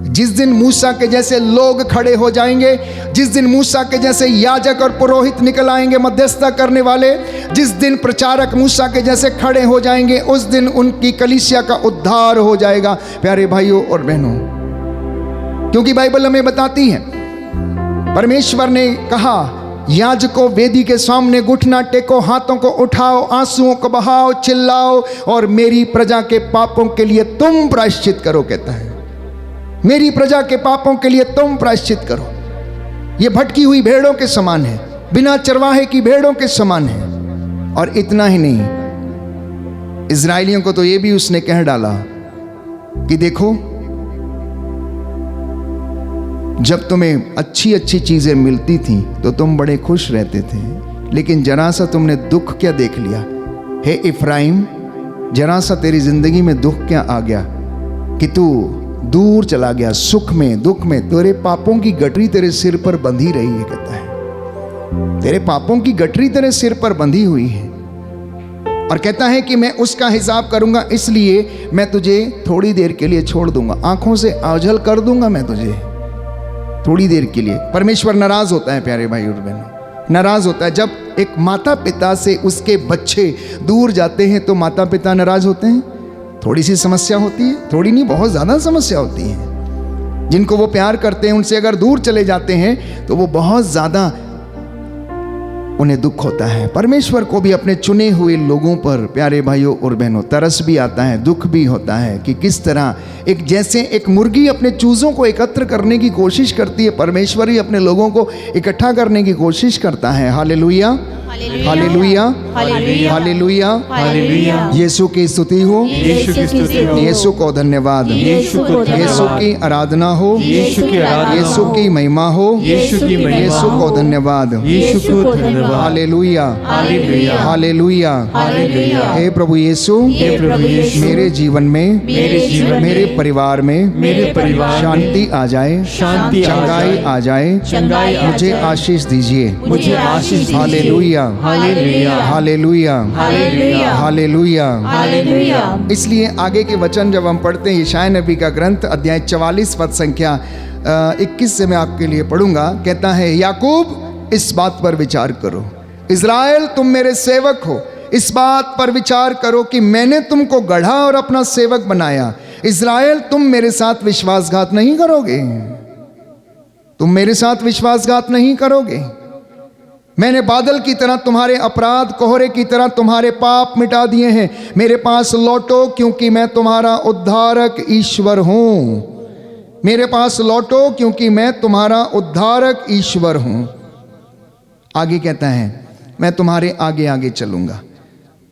Speaker 1: जिस दिन मूसा के जैसे लोग खड़े हो जाएंगे, जिस दिन मूसा के जैसे याजक और पुरोहित निकल आएंगे मध्यस्थता करने वाले, जिस दिन प्रचारक मूसा के जैसे खड़े हो जाएंगे, उस दिन उनकी कलीसिया का उद्धार हो जाएगा प्यारे भाइयों और बहनों। क्योंकि बाइबल हमें बताती है, परमेश्वर ने कहा याजकों वेदी के सामने घुटना टेको, हाथों को उठाओ, आंसुओं को बहाओ, चिल्लाओ और मेरी प्रजा के पापों के लिए तुम प्रायश्चित करो। कहता है मेरी प्रजा के पापों के लिए तुम प्रायश्चित करो। ये भटकी हुई भेड़ों के समान है, बिना चरवाहे की भेड़ों के समान है। और इतना ही नहीं, इजराइलियों को तो ये भी उसने कह डाला कि देखो, जब तुम्हें अच्छी अच्छी चीजें मिलती थी तो तुम बड़े खुश रहते थे, लेकिन जरा सा तुमने दुख क्या देख लिया। हे इफ्राइम, जरा सा तेरी जिंदगी में दुख क्या आ गया कि तू दूर चला गया, सुख में दुख में तेरे पापों की गठरी तेरे सिर पर बंधी रही है। कहता है तेरे पापों की गठरी तेरे सिर पर बंधी हुई है, और कहता है कि मैं उसका हिसाब करूंगा, इसलिए मैं तुझे थोड़ी देर के लिए छोड़ दूंगा, आंखों से ओझल कर दूंगा मैं तुझे थोड़ी देर के लिए। परमेश्वर नाराज होता है प्यारे भाई और बहनों, नाराज होता है। जब एक माता पिता से उसके बच्चे दूर जाते हैं तो माता पिता नाराज होते हैं। थोड़ी सी समस्या होती है, थोड़ी नहीं बहुत ज़्यादा समस्या होती है। जिनको वो प्यार करते हैं उनसे अगर दूर चले जाते हैं तो वो बहुत ज़्यादा उन्हें दुख होता है। परमेश्वर को भी अपने चुने हुए लोगों पर प्यारे भाइयों और बहनों तरस भी आता है, दुख भी होता है कि किस तरह एक जैसे एक मुर्गी अपने चूज़ों को एकत्र करने की कोशिश करती है, परमेश्वर ही अपने लोगों को इकट्ठा करने की कोशिश करता है। Hallelujah, hallelujah, hallelujah, hallelujah. Yeshu की स्तुति हो,
Speaker 3: यीशु की स्तुति हो,
Speaker 1: यीशु को धन्यवाद,
Speaker 3: यीशु को धन्यवाद,
Speaker 1: यीशु की आराधना हो,
Speaker 3: यीशु की आराधना,
Speaker 1: यीशु की महिमा हो,
Speaker 3: यीशु की महिमा,
Speaker 1: यीशु को धन्यवाद,
Speaker 3: यीशु को धन्यवाद।
Speaker 1: Hallelujah,
Speaker 3: hallelujah,
Speaker 1: hallelujah,
Speaker 3: hallelujah.
Speaker 1: हे प्रभु यीशु,
Speaker 3: हे प्रभु यीशु,
Speaker 1: मेरे जीवन में,
Speaker 3: मेरे जीवन में,
Speaker 1: मेरे परिवार में,
Speaker 3: मेरे परिवार में
Speaker 1: शांति आ जाए,
Speaker 3: शांति आ
Speaker 1: चंगाई
Speaker 3: जाए,
Speaker 1: आ जाए,
Speaker 3: चंगाई आ
Speaker 1: मुझे
Speaker 3: जाए,
Speaker 1: आशीष दीजिए,
Speaker 3: मुझे आशीष दीजिए।
Speaker 1: Hallelujah,
Speaker 3: hallelujah,
Speaker 1: hallelujah,
Speaker 3: hallelujah,
Speaker 1: hallelujah.
Speaker 3: Hallelujah.
Speaker 1: इसलिए आगे के वचन जब हम पढ़ते हैं यशायाह नबी का ग्रंथ अध्याय 44 पद संख्या 21 से मैं आपके लिए पढ़ूंगा। कहता है, याकूब इस बात पर विचार करो, इज़राइल तुम मेरे सेवक हो, इस बात पर विचार करो कि मैंने तुमको गढ़ा और अपना सेवक बनाया। इज़राइल तुम मेरे साथ विश्वासघात नहीं करोगे, तुम मेरे साथ विश्वासघात नहीं करोगे। मैंने बादल की तरह तुम्हारे अपराध, कोहरे की तरह तुम्हारे पाप मिटा दिए हैं। मेरे पास लौटो क्योंकि मैं तुम्हारा उद्धारक ईश्वर हूं। मेरे पास लौटो क्योंकि मैं तुम्हारा उद्धारक ईश्वर हूं। आगे कहता है, मैं तुम्हारे आगे आगे चलूंगा,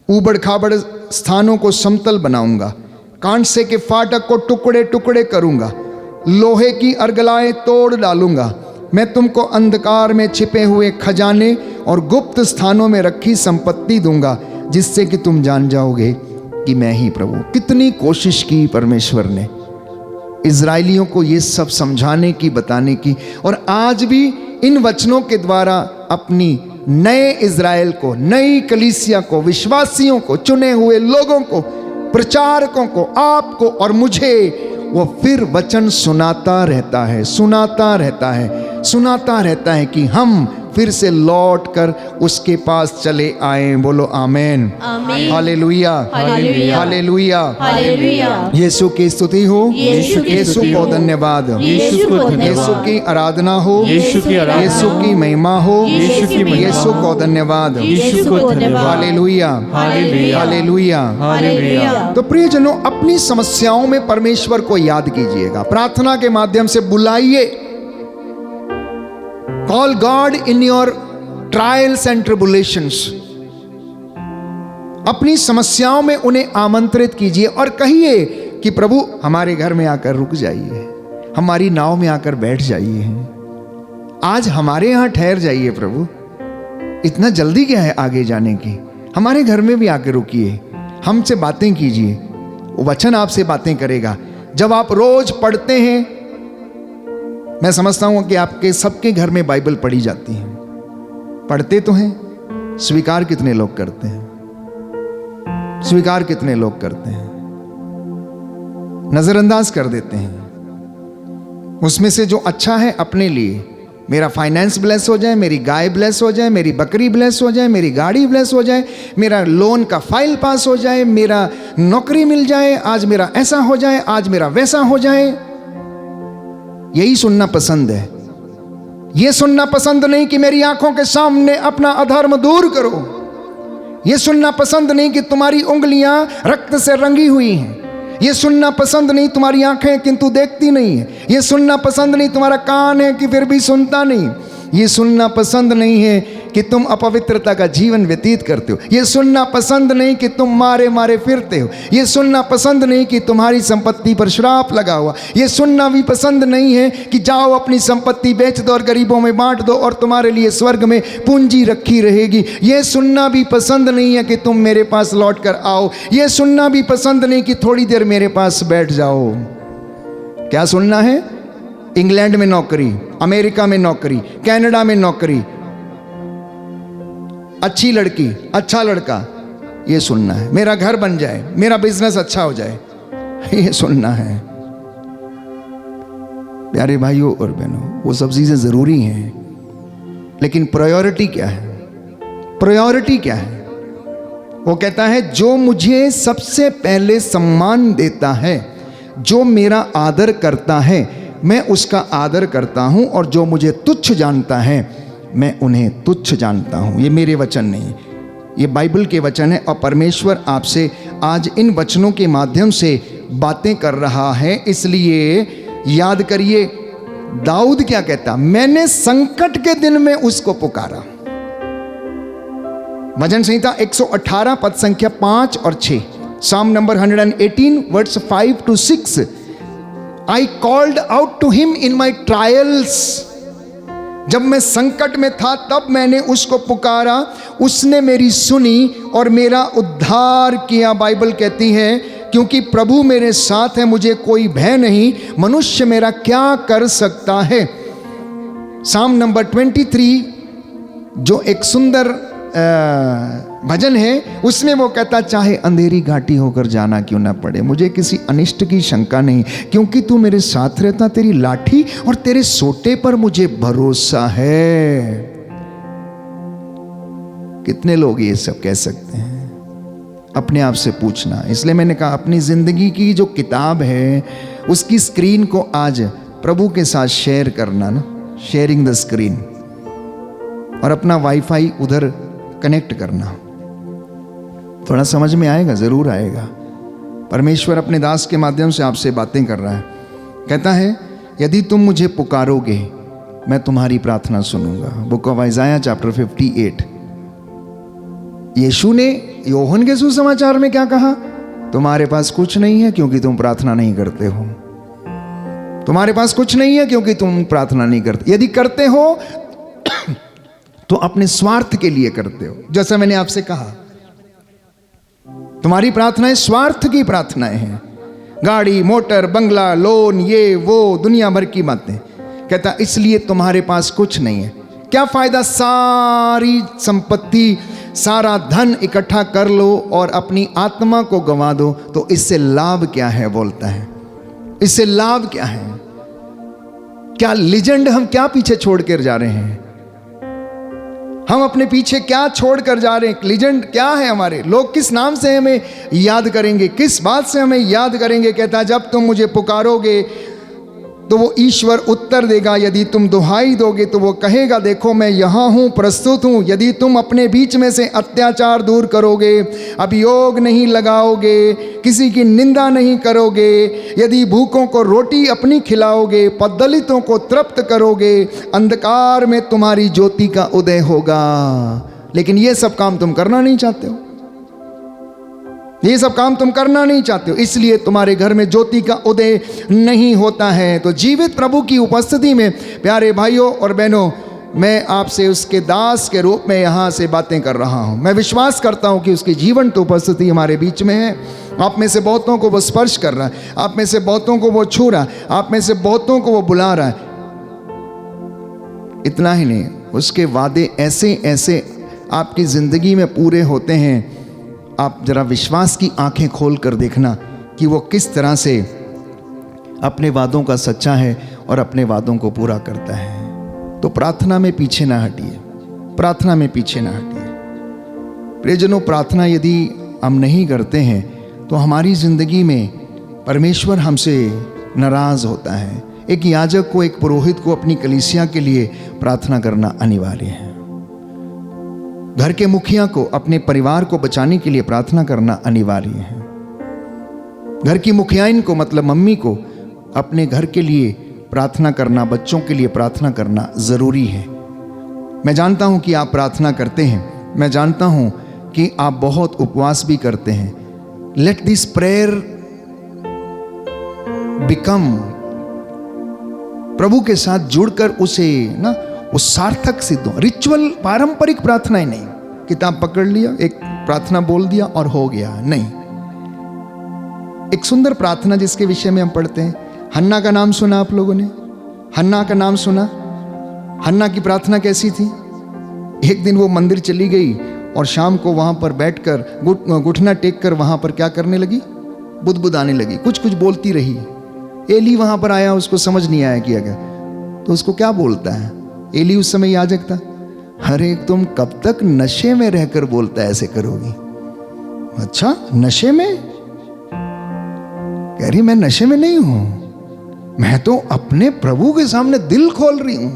Speaker 1: ऊबड़ खाबड़ स्थानों को समतल बनाऊंगा, कांसे के फाटक को टुकड़े टुकड़े करूंगा, लोहे की अर्गलाएं तोड़ डालूंगा। मैं तुमको अंधकार में छिपे हुए खजाने और गुप्त स्थानों में रखी संपत्ति दूंगा, जिससे कि तुम जान जाओगे कि मैं ही प्रभु। कितनी कोशिश की परमेश्वर ने इजराइलियों को ये सब समझाने की, बताने की, और आज भी इन वचनों के द्वारा अपनी नए इजराइल को, नई कलीसिया को, विश्वासियों को, चुने हुए लोगों को, प्रचारकों को, आपको और मुझे वो फिर वचन सुनाता रहता है, सुनाता रहता है, सुनाता रहता है कि हम फिर से लौट कर उसके पास चले आए। बोलो आमेन,
Speaker 2: आमीन,
Speaker 1: hallelujah,
Speaker 2: hallelujah,
Speaker 1: hallelujah,
Speaker 2: hallelujah.
Speaker 1: Yeshu की स्तुति हो,
Speaker 2: यीशु की
Speaker 1: यीशु
Speaker 2: स्तुति
Speaker 1: को
Speaker 2: हो,
Speaker 1: धन्यवाद,
Speaker 2: यीशु को धन्यवाद,
Speaker 1: यीशु की आराधना हो,
Speaker 3: यीशु की आराधना,
Speaker 1: यीशु की महिमा हो,
Speaker 3: यीशु की महिमा,
Speaker 1: यीशु को धन्यवाद,
Speaker 2: यीशु को धन्यवाद,
Speaker 1: हालेलुया,
Speaker 3: हालेलुया,
Speaker 1: हालेलुया।
Speaker 2: हालेलुया।
Speaker 1: तो प्रियजनों, अपनी समस्याओं में परमेश्वर को याद कीजिएगा, प्रार्थना के माध्यम से बुलाइए। Call God in your trials and tribulations. अपनी समस्याओं में उन्हें आमंत्रित कीजिए और कहिए कि प्रभु हमारे घर में आकर रुक जाइए, हमारी नाव में आकर बैठ जाइए, आज हमारे यहां ठहर जाइए प्रभु। इतना जल्दी क्या है आगे जाने की? हमारे घर में भी आके रुकिए, हमसे बातें कीजिए, वो वचन आपसे बातें करेगा। जब आप रोज पढ़ते हैं, मैं समझता हूं कि आपके सबके घर में बाइबल पढ़ी जाती है। पढ़ते तो हैं, स्वीकार कितने लोग करते हैं? स्वीकार कितने लोग करते हैं? नजरअंदाज कर देते हैं। उसमें से जो अच्छा है अपने लिए, मेरा फाइनेंस ब्लेस हो जाए, मेरी गाय ब्लेस हो जाए, मेरी बकरी ब्लेस हो जाए, मेरी गाड़ी ब्लेस हो जाए, मेरा लोन का फाइल पास हो जाए, मेरा नौकरी मिल जाए, आज मेरा ऐसा हो जाए, आज मेरा वैसा हो जाए, यही सुनना पसंद है। यह सुनना पसंद नहीं कि मेरी आंखों के सामने अपना अधर्म दूर करो। यह सुनना पसंद नहीं कि तुम्हारी उंगलियां रक्त से रंगी हुई हैं। यह सुनना पसंद नहीं तुम्हारी आंखें किंतु देखती नहीं है। यह सुनना पसंद नहीं तुम्हारा कान है कि फिर भी सुनता नहीं। यह सुनना पसंद नहीं है कि तुम अपवित्रता का जीवन व्यतीत करते हो। यह सुनना पसंद नहीं कि तुम मारे मारे फिरते हो। यह सुनना पसंद नहीं कि तुम्हारी संपत्ति पर श्राप लगा हुआ। यह सुनना भी पसंद नहीं है कि जाओ अपनी संपत्ति बेच दो और गरीबों में बांट दो और तुम्हारे लिए स्वर्ग में पूंजी रखी रहेगी। यह सुनना भी पसंद नहीं है कि तुम मेरे पास लौट कर आओ। यह सुनना भी पसंद नहीं कि थोड़ी देर मेरे पास बैठ जाओ। क्या सुनना है? इंग्लैंड में नौकरी, अमेरिका में नौकरी, कनाडा में नौकरी, अच्छी लड़की, अच्छा लड़का, ये सुनना है। मेरा घर बन जाए, मेरा बिजनेस अच्छा हो जाए, ये सुनना है। प्यारे भाइयों और बहनों, वो सब चीजें जरूरी हैं, लेकिन प्रायोरिटी क्या है? प्रायोरिटी क्या है? वो कहता है जो मुझे सबसे पहले सम्मान देता है, जो मेरा आदर करता है, मैं उसका आदर करता हूं, और जो मुझे तुच्छ जानता है मैं उन्हें तुच्छ जानता हूं। ये मेरे वचन नहीं, ये बाइबल के वचन है। और परमेश्वर आपसे आज इन वचनों के माध्यम से बातें कर रहा है। इसलिए याद करिए, दाऊद क्या कहता? मैंने संकट के दिन में उसको पुकारा। भजन संहिता 118 पद संख्या 5 और 6, साम number 118 words 5 to 6। I called out to him in my trials। जब मैं संकट में था तब मैंने उसको पुकारा, उसने मेरी सुनी और मेरा उद्धार किया। बाइबल कहती है क्योंकि प्रभु मेरे साथ है, मुझे कोई भय नहीं, मनुष्य मेरा क्या कर सकता है। साम नंबर 23 जो एक सुंदर भजन है, उसमें वो कहता चाहे अंधेरी घाटी होकर जाना क्यों ना पड़े, मुझे किसी अनिष्ट की शंका नहीं, क्योंकि तू मेरे साथ रहता, तेरी लाठी और तेरे सोटे पर मुझे भरोसा है। कितने लोग ये सब कह सकते हैं? अपने आप से पूछना। इसलिए मैंने कहा अपनी जिंदगी की जो किताब है उसकी स्क्रीन को आज प्रभु के साथ शेयर करना ना, शेयरिंग द स्क्रीन, और अपना वाईफाई उधर कनेक्ट करना। थोड़ा समझ में आएगा, जरूर आएगा। परमेश्वर अपने दास के माध्यम से आपसे बातें कर रहा है। कहता है यदि तुम मुझे पुकारोगे मैं तुम्हारी प्रार्थना सुनूंगा। Book of Isaiah chapter 58। यीशु ने योहन के सुसमाचार में क्या कहा? तुम्हारे पास कुछ नहीं है क्योंकि तुम प्रार्थना नहीं करते हो। तुम्हारे पास कुछ नहीं है क्योंकि तुम प्रार्थना नहीं करते। यदि करते हो तो अपने स्वार्थ के लिए करते हो। जैसा मैंने आपसे कहा, तुम्हारी प्रार्थनाएं स्वार्थ की प्रार्थनाएं हैं। गाड़ी, मोटर, बंगला, लोन, ये वो दुनिया भर की बातें। कहता इसलिए तुम्हारे पास कुछ नहीं है। क्या फायदा सारी संपत्ति, सारा धन इकट्ठा कर लो और अपनी आत्मा को गंवा दो, तो इससे लाभ क्या है? बोलता है इससे लाभ क्या है? क्या लीजेंड हम क्या पीछे छोड़ कर जा रहे हैं? हम अपने पीछे क्या छोड़ कर जा रहे हैं? लीजेंड क्या है हमारे? लोग किस नाम से हमें याद करेंगे? किस बात से हमें याद करेंगे? कहता है जब तुम मुझे पुकारोगे तो वो ईश्वर उत्तर देगा। यदि तुम दुहाई दोगे तो वो कहेगा देखो मैं यहाँ हूँ, प्रस्तुत हूँ। यदि तुम अपने बीच में से अत्याचार दूर करोगे, अभियोग नहीं लगाओगे, किसी की निंदा नहीं करोगे, यदि भूखों को रोटी अपनी खिलाओगे, पददलितों को तृप्त करोगे, अंधकार में तुम्हारी ज्योति का उदय होगा। लेकिन ये सब काम तुम करना नहीं चाहते हो। ये सब काम तुम करना नहीं चाहते हो, इसलिए तुम्हारे घर में ज्योति का उदय नहीं होता है। तो जीवित प्रभु की उपस्थिति में प्यारे भाइयों और बहनों, मैं आपसे उसके दास के रूप में यहाँ से बातें कर रहा हूँ। मैं विश्वास करता हूँ कि उसकी जीवन तो उपस्थिति हमारे बीच में है। आप में से बहुतों को वो स्पर्श कर रहा है, आप में से बहुतों को वो छू रहा है, आप में से बहुतों को वो बुला रहा है। इतना ही नहीं, उसके वादे ऐसे ऐसे आपकी ज़िंदगी में पूरे होते हैं। आप जरा विश्वास की आंखें खोल कर देखना कि वो किस तरह से अपने वादों का सच्चा है और अपने वादों को पूरा करता है। तो प्रार्थना में पीछे ना हटिए, प्रार्थना में पीछे ना हटिए। प्रियजनों, प्रार्थना यदि हम नहीं करते हैं तो हमारी ज़िंदगी में परमेश्वर हमसे नाराज़ होता है। एक याजक को, एक पुरोहित को अपनी कलीसिया के लिए प्रार्थना करना अनिवार्य है। घर के मुखिया को अपने परिवार को बचाने के लिए प्रार्थना करना अनिवार्य है। घर की मुखियाइन को, मतलब मम्मी को, अपने घर के लिए प्रार्थना करना, बच्चों के लिए प्रार्थना करना ज़रूरी है। मैं जानता हूं कि आप प्रार्थना करते हैं, मैं जानता हूं कि आप बहुत उपवास भी करते हैं। लेट दिस प्रेयर बिकम, प्रभु के साथ जुड़कर उसे ना वो सार्थक सिद्ध हो। रिचुअल, पारंपरिक प्रार्थनाएं नहीं, किताब पकड़ लिया, एक प्रार्थना बोल दिया और हो गया, नहीं। एक सुंदर प्रार्थना जिसके विषय में हम पढ़ते हैं, हन्ना का नाम सुना आप लोगों ने? हन्ना का नाम सुना? हन्ना की प्रार्थना कैसी थी? एक दिन वो मंदिर चली गई और शाम को वहां पर बैठकर घुटना टेक कर वहां पर क्या करने लगी? बुदबुदाने लगी, कुछ कुछ बोलती रही। एली वहां पर आया, उसको समझ नहीं आया किया गया, तो उसको क्या बोलता है? एली उस समय याजक था। अरे तुम कब तक नशे में रहकर बोलता है ऐसे करोगी? अच्छा, नशे में? कह रही मैं नशे में नहीं हूं, मैं तो अपने प्रभु के सामने दिल खोल रही हूं।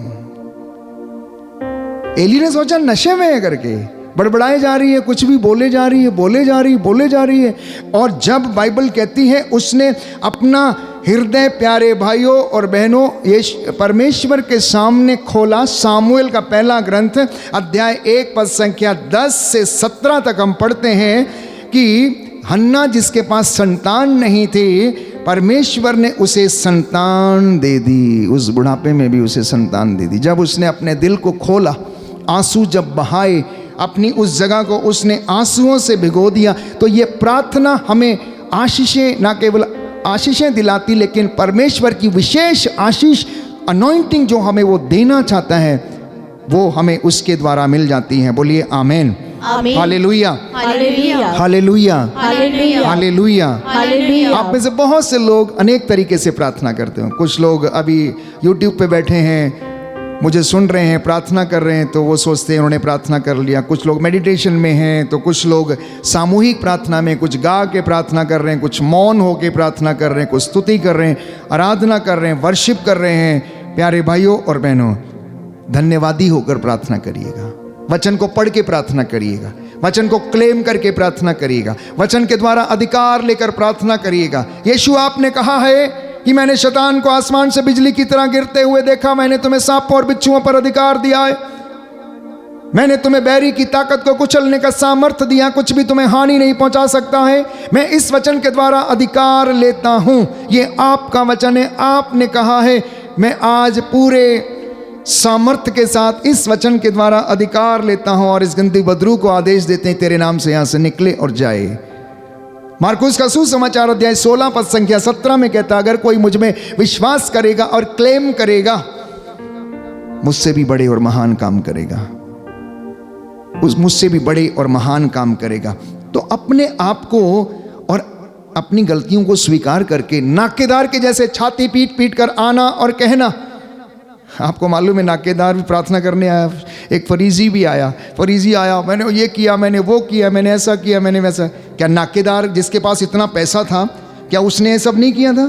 Speaker 1: एली ने सोचा नशे में है करके, बड़बड़ाए जा रही है, कुछ भी बोले जा रही है, बोले जा रही है। और जब बाइबल कहती है उसने अपना हृदय प्यारे भाइयों और बहनों ये परमेश्वर के सामने खोला। सामुएल का पहला ग्रंथ अध्याय 1 पद संख्या 10 से 17 तक हम पढ़ते हैं कि हन्ना जिसके पास संतान नहीं थी, परमेश्वर ने उसे संतान दे दी। उस बुढ़ापे में भी उसे संतान दे दी। जब उसने अपने दिल को खोला, आंसू जब बहाए, अपनी उस जगह को उसने आंसुओं से भिगो दिया। तो ये प्रार्थना हमें आशीषें, ना केवल आशीषें दिलाती, लेकिन परमेश्वर की विशेष आशीष, अनॉइंटिंग जो हमें वो देना चाहता है, वो हमें उसके द्वारा मिल जाती है। बोलिए amen, hallelujah,
Speaker 2: hallelujah,
Speaker 1: hallelujah,
Speaker 2: hallelujah,
Speaker 1: hallelujah.
Speaker 2: Hallelujah.
Speaker 1: आप में से बहुत से लोग अनेक तरीके से प्रार्थना करते हो। कुछ लोग अभी YouTube पे बैठे हैं, मुझे सुन रहे हैं, प्रार्थना कर रहे हैं, तो वो सोचते हैं उन्होंने प्रार्थना कर लिया। कुछ लोग मेडिटेशन में हैं, तो कुछ लोग सामूहिक प्रार्थना में, कुछ गा के प्रार्थना कर रहे हैं, कुछ मौन होके प्रार्थना कर रहे हैं, कुछ स्तुति कर रहे हैं, आराधना कर रहे हैं, वर्शिप कर रहे हैं। प्यारे भाइयों और बहनों, धन्यवादी होकर प्रार्थना करिएगा। वचन को पढ़ के प्रार्थना करिएगा, वचन को क्लेम करके प्रार्थना करिएगा, वचन के द्वारा अधिकार लेकर प्रार्थना करिएगा। यीशु आपने कहा है कि मैंने शैतान को आसमान से बिजली की तरह गिरते हुए देखा, मैंने तुम्हें सांपों और बिच्छुओं पर अधिकार दिया है, मैंने तुम्हें बैरी की ताकत को कुचलने का सामर्थ्य दिया, कुछ भी तुम्हें हानि नहीं पहुंचा सकता है। मैं इस वचन के द्वारा अधिकार लेता हूं, ये आपका वचन है, आपने कहा है। मैं आज पूरे सामर्थ्य के साथ इस वचन के द्वारा अधिकार लेता हूं और इस गंदी बदरू को आदेश देते हैं तेरे नाम से यहां से निकले और जाए। मार्कुस का सुसमाचार अध्याय 16 पद संख्या 17 में कहता, अगर कोई मुझ में विश्वास करेगा और क्लेम करेगा, मुझसे भी बड़े और महान काम करेगा, मुझसे भी बड़े और महान काम करेगा। तो अपने आप को और अपनी गलतियों को स्वीकार करके नाकेदार के जैसे छाती पीट पीट कर आना और कहना। आपको मालूम है नाकेदार भी प्रार्थना करने आया, एक फरीजी भी आया, फरीजी आया, मैंने ये किया, मैंने वो किया, मैंने ऐसा किया, मैंने वैसा। क्या नाकेदार जिसके पास इतना पैसा था, क्या उसने ये सब नहीं किया था?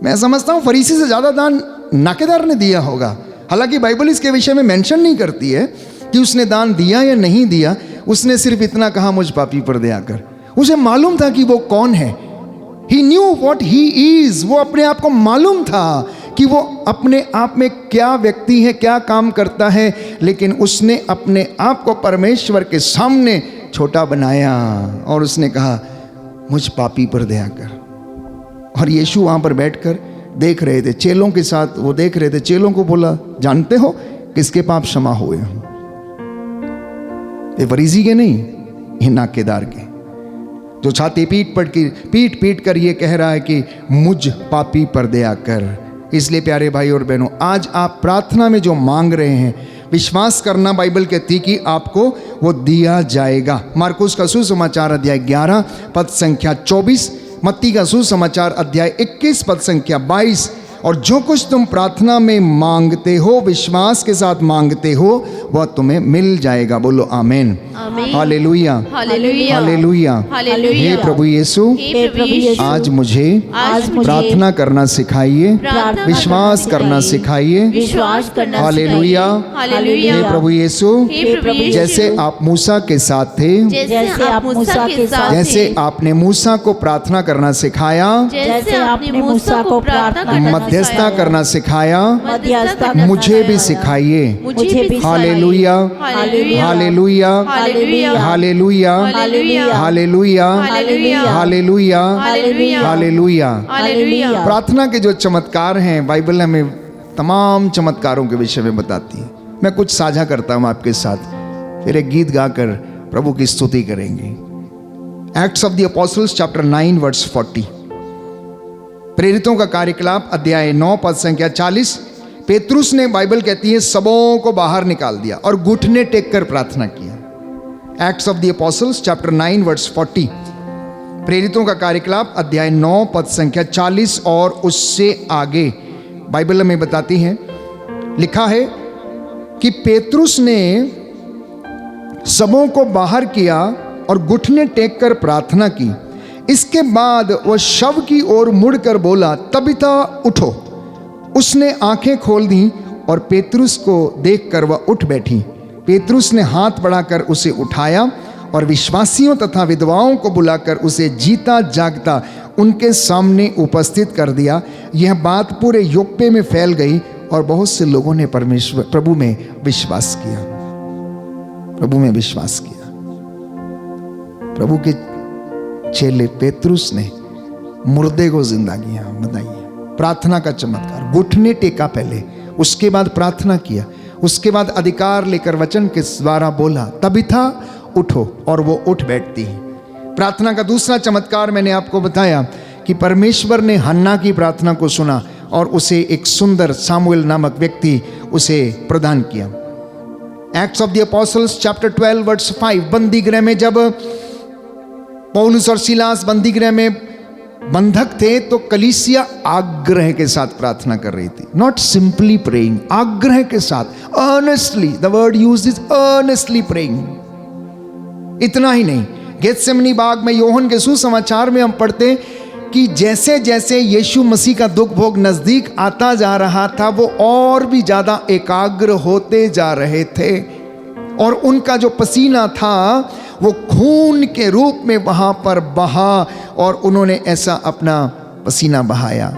Speaker 1: मैं समझता हूँ फरीसी से ज़्यादा दान नाकेदार ने दिया होगा। हालांकि बाइबल इसके विषय में मेंशन नहीं करती है कि उसने दान दिया या नहीं दिया, उसने सिर्फ इतना कहा, मुझ पापी पर दया कर। उसे मालूम था कि वो कौन है। He knew what he is। वो अपने आप को मालूम था कि वो अपने आप में क्या व्यक्ति है, क्या काम करता है, लेकिन उसने अपने आप को परमेश्वर के सामने छोटा बनाया और उसने कहा, मुझ पापी पर दया कर। और यीशु वहाँ पर बैठकर देख रहे थे, चेलों के साथ वो देख रहे थे। चेलों को बोला, जानते हो किसके पाप क्षमा हुए? ये फरीसी के नहीं, ये नाकेदार के, जो छाती पीट पीट कर ये कह रहा है कि मुझ पापी पर दया कर। इसलिए प्यारे भाई और बहनों, आज आप प्रार्थना में जो मांग रहे हैं, विश्वास करना बाइबल कहती कि आपको वो दिया जाएगा। मार्कुस का सुसमाचार अध्याय 11 पद संख्या 24, मत्ती का सुसमाचार अध्याय 21 पद संख्या 22। और जो कुछ तुम प्रार्थना में मांगते हो, विश्वास के साथ मांगते हो, वह तुम्हें मिल जाएगा। बोलो आमीन, हालेलुया,
Speaker 2: हालेलुया,
Speaker 1: हालेलुया।
Speaker 2: हालेलुया।
Speaker 1: हे प्रभु यीशु,
Speaker 2: हे प्रभु यीशु,
Speaker 1: आज मुझे प्रार्थना करना सिखाइए,
Speaker 2: प्रार्थना
Speaker 1: विश्वास करना सिखाइए।
Speaker 2: विश्वास करना
Speaker 1: हालेलुया,
Speaker 2: हालेलुया।
Speaker 1: हे प्रभु यीशु,
Speaker 2: हे प्रभु यीशु,
Speaker 1: जैसे आप मूसा के साथ थे,
Speaker 2: जैसे आप मूसा के साथ
Speaker 1: जैसे आपने मूसा को प्रार्थना करना सिखाया,
Speaker 2: जैसे आपने मूसा को प्रार्थना
Speaker 1: मध्यस्थता करना सिखाया,
Speaker 2: मध्यस्थता
Speaker 1: मुझे भी सिखाइए।
Speaker 2: मुझे भी
Speaker 1: hallelujah,
Speaker 2: hallelujah,
Speaker 1: hallelujah,
Speaker 2: hallelujah,
Speaker 1: hallelujah,
Speaker 2: hallelujah,
Speaker 1: hallelujah,
Speaker 2: hallelujah,
Speaker 1: hallelujah,
Speaker 2: hallelujah,
Speaker 1: hallelujah.
Speaker 2: Hallelujah.
Speaker 1: प्रार्थना के जो चमत्कार हैं, बाइबल हमें तमाम चमत्कारों के विषय में बताती है। मैं कुछ साझा करता हूं आपके साथ, फिर एक गीत गाकर प्रभु की स्तुति करेंगे। Acts of the Apostles chapter 9 verse 40, प्रेरितों का कार्यकलाप अध्याय 9 पद संख्या 40। पेतरुस ने, बाइबल कहती है, सबों को बाहर निकाल दिया और घुटने टेक कर प्रार्थना किया। Acts of the Apostles chapter 9 verse 40, प्रेरितों का कार्यकलाप अध्याय 9 पद संख्या 40 और उससे आगे बाइबल में बताती है, लिखा है कि पेतरुस ने सबों को बाहर किया और घुटने टेक कर प्रार्थना की। इसके बाद वह शव की ओर मुड़कर बोला, तबिथा उठो। उसने आंखें खोल दी और पेतरुस को देखकर वह उठ बैठी। पेतरुस ने हाथ बढ़ाकर उसे उठाया और विश्वासियों तथा विधवाओं को बुलाकर उसे जीता जागता उनके सामने उपस्थित कर दिया। यह बात पूरे योप्पे में फैल गई और बहुत से लोगों ने प्रभु में विश्वास किया। प्रभु में विश्वास किया। प्रभु के चेले पेतरुस ने मुर्दे को जिंदा किया। बताइए, प्रार्थना का चमत्कार। घुटने टेका पहले, उसके बाद प्रार्थना किया, उसके बाद अधिकार लेकर वचन के द्वारा बोला, तबिथा उठो, और वो उठ बैठती है। प्रार्थना का दूसरा चमत्कार मैंने आपको बताया कि परमेश्वर ने हन्ना की प्रार्थना को सुना और उसे एक सुंदर सामुएल नामक व्यक्ति उसे प्रदान किया। Acts of the Apostles chapter 12 verse 5, बंदी गृह में जब पौलुस और सिलास बंदी गृह में बंधक थे तो कलीसिया आग्रह के साथ प्रार्थना कर रही थी। नॉट सिंपली प्रेइंग, आग्रह के साथ, earnestly, the word used is earnestly praying. इतना ही नहीं, गेत्सेमनी बाग में योहन के सुसमाचार में हम पढ़ते कि जैसे जैसे यीशु मसीह का दुख भोग नजदीक आता जा रहा था, वो और भी ज्यादा एकाग्र होते जा रहे थे और उनका जो पसीना था वो खून के रूप में वहां पर बहा और उन्होंने ऐसा अपना पसीना बहाया।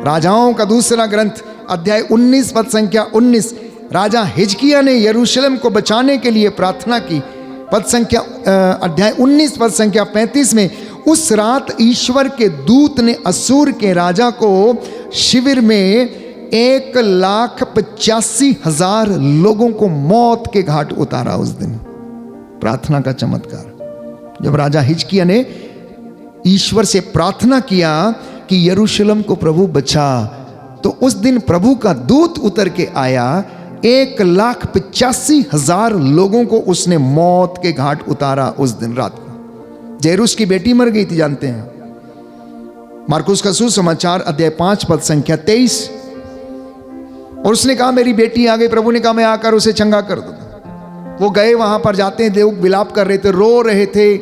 Speaker 1: राजाओं का दूसरा ग्रंथ अध्याय 19 पद संख्या 19, राजा हिजकिय्याह ने यरूशलेम को बचाने के लिए प्रार्थना की। पद संख्या अध्याय 19 पद संख्या 35 में, उस रात ईश्वर के दूत ने असूर के राजा को शिविर में 1,85,000 लोगों को मौत के घाट उतारा। उस दिन प्रार्थना का चमत्कार। जब राजा हिजकिय्याह ने ईश्वर से प्रार्थना किया कि यरूशलेम को प्रभु बचा, तो उस दिन प्रभु का दूत उतर के आया, 1,85,000 लोगों को उसने मौत के घाट उतारा उस दिन रात को। जैरूस की बेटी मर गई थी, जानते हैं, मार्कुस का सुसमाचार अध्याय 5 पद संख्या 23। और उसने कहा मेरी बेटी आ गई। प्रभु ने कहा मैं आकर उसे चंगा कर दूंगा। वो गए, वहां पर जाते हैं, लोग विलाप कर रहे थे, रो रहे थे,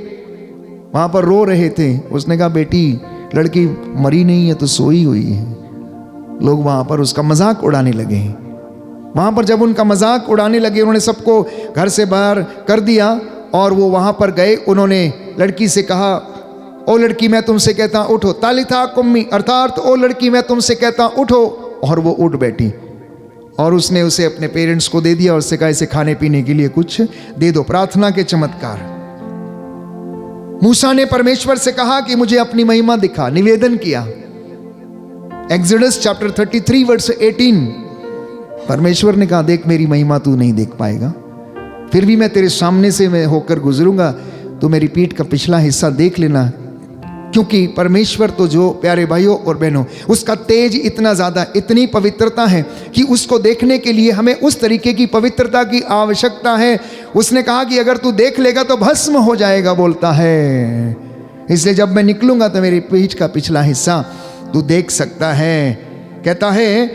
Speaker 1: वहां पर रो रहे थे। उसने कहा बेटी, लड़की मरी नहीं है तो सोई हुई है। लोग वहां पर उसका मजाक उड़ाने लगे। वहां पर जब उनका मजाक उड़ाने लगे, उन्होंने सबको घर से बाहर कर दिया और वो वहां पर गए। उन्होंने लड़की से कहा, ओ लड़की मैं तुमसे कहता उठो, तालिथा कुम्मी, अर्थात ओ लड़की मैं तुमसे कहता उठो। और वो उठ बैठी और उसने उसे अपने पेरेंट्स को दे दिया और उससे कहा इसे खाने पीने के लिए कुछ दे दो। प्रार्थना के चमत्कार। मूसा ने परमेश्वर से कहा कि मुझे अपनी महिमा दिखा, निवेदन किया। एक्सोडस चैप्टर 33 वर्स 18, परमेश्वर ने कहा, देख मेरी महिमा तू नहीं देख पाएगा, फिर भी मैं तेरे सामने से मैं होकर गुजरूंगा, तो मेरी पीठ का पिछला हिस्सा देख लेना। क्योंकि परमेश्वर तो जो प्यारे भाइयों और बहनों, उसका तेज इतना ज़्यादा, इतनी पवित्रता है कि उसको देखने के लिए हमें उस तरीके की पवित्रता की आवश्यकता है। उसने कहा कि अगर तू देख लेगा तो भस्म हो जाएगा, बोलता है। इसलिए जब मैं निकलूंगा तो मेरी पीठ का पिछला हिस्सा तू देख सकता है। कहता है,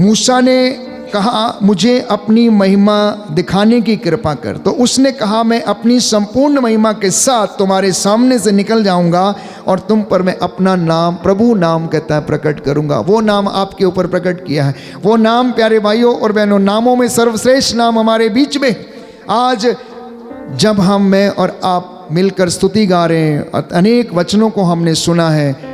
Speaker 1: मूसा ने कहा, मुझे अपनी महिमा दिखाने की कृपा कर। तो उसने कहा, मैं अपनी संपूर्ण महिमा के साथ तुम्हारे सामने से निकल जाऊंगा और तुम पर मैं अपना नाम, प्रभु नाम कहता है, प्रकट करूंगा। वो नाम आपके ऊपर प्रकट किया है। वो नाम प्यारे भाइयों और बहनों, नामों में सर्वश्रेष्ठ नाम हमारे बीच में। आज जब मैं और आप मिलकर स्तुति गा रहे हैं, अनेक वचनों को हमने सुना है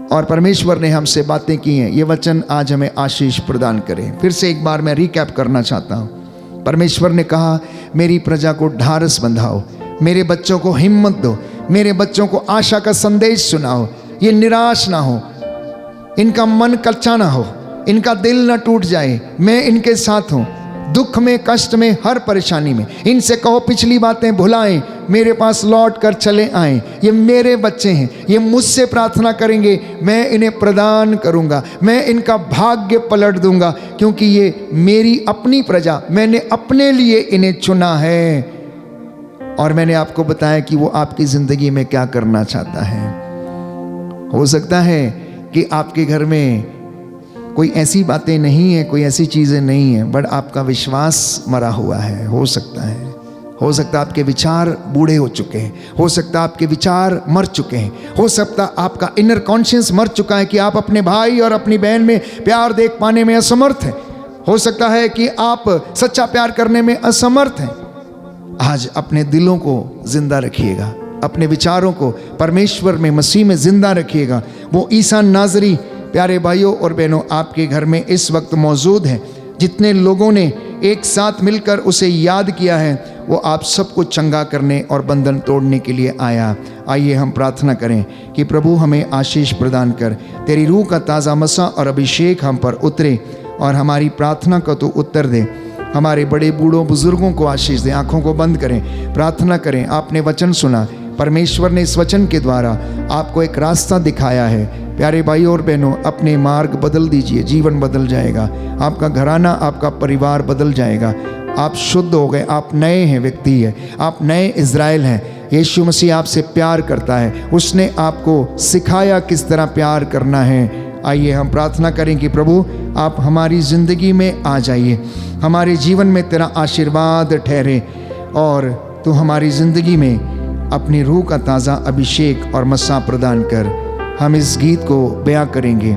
Speaker 1: और परमेश्वर ने हमसे बातें की हैं, ये वचन आज हमें आशीष प्रदान करें। फिर से एक बार मैं रिकैप करना चाहता हूँ। परमेश्वर ने कहा, मेरी प्रजा को ढारस बंधाओ, मेरे बच्चों को हिम्मत दो, मेरे बच्चों को आशा का संदेश सुनाओ, ये निराश ना हो, इनका मन कच्चा ना हो, इनका दिल ना टूट जाए। मैं इनके साथ हूँ, दुख में, कष्ट में, हर परेशानी में। इनसे कहो पिछली बातें भुलाएं, मेरे पास लौट कर चले आएं। ये मेरे बच्चे हैं, ये मुझसे प्रार्थना करेंगे, मैं इन्हें प्रदान करूंगा, मैं इनका भाग्य पलट दूंगा, क्योंकि ये मेरी अपनी प्रजा, मैंने अपने लिए इन्हें चुना है। और मैंने आपको बताया कि वो आपकी ज़िंदगी में क्या करना चाहता है। हो सकता है कि आपके घर में कोई ऐसी बातें नहीं है, कोई ऐसी चीज़ें नहीं हैं, बट आपका विश्वास मरा हुआ है। हो सकता है आपके विचार बूढ़े हो चुके हैं, हो सकता है आपके विचार मर चुके हैं, हो सकता है आपका इनर कॉन्शियस मर चुका है कि आप अपने भाई और अपनी बहन में प्यार देख पाने में असमर्थ हैं। हो सकता है कि आप सच्चा प्यार करने में असमर्थ हैं। आज अपने दिलों को जिंदा रखिएगा, अपने विचारों को परमेश्वर में, मसीह में जिंदा रखिएगा। वो ईसा नाज़री प्यारे भाइयों और बहनों आपके घर में इस वक्त मौजूद है। जितने लोगों ने एक साथ मिलकर उसे याद किया है, वो आप सबको चंगा करने और बंधन तोड़ने के लिए आया। आइए हम प्रार्थना करें कि प्रभु हमें आशीष प्रदान कर, तेरी रूह का ताज़ा मसा और अभिषेक हम पर उतरे और हमारी प्रार्थना का तो उत्तर दे। हमारे बड़े बूढ़ों बुजुर्गों को आशीष दे। आँखों को बंद करें, प्रार्थना करें। आपने वचन सुना, परमेश्वर ने इस वचन के द्वारा आपको एक रास्ता दिखाया है। प्यारे भाइयों और बहनों, अपने मार्ग बदल दीजिए, जीवन बदल जाएगा, आपका घराना, आपका परिवार बदल जाएगा। आप शुद्ध हो गए, आप नए हैं व्यक्ति है, आप नए इज़राइल हैं। यीशु मसीह आपसे प्यार करता है, उसने आपको सिखाया किस तरह प्यार करना है। आइए हम प्रार्थना करें कि प्रभु आप हमारी ज़िंदगी में आ जाइए, हमारे जीवन में तेरा आशीर्वाद ठहरे और तू हमारी ज़िंदगी में अपनी रूह का ताज़ा अभिषेक और मसा प्रदान कर। हम इस गीत को बयां करेंगे,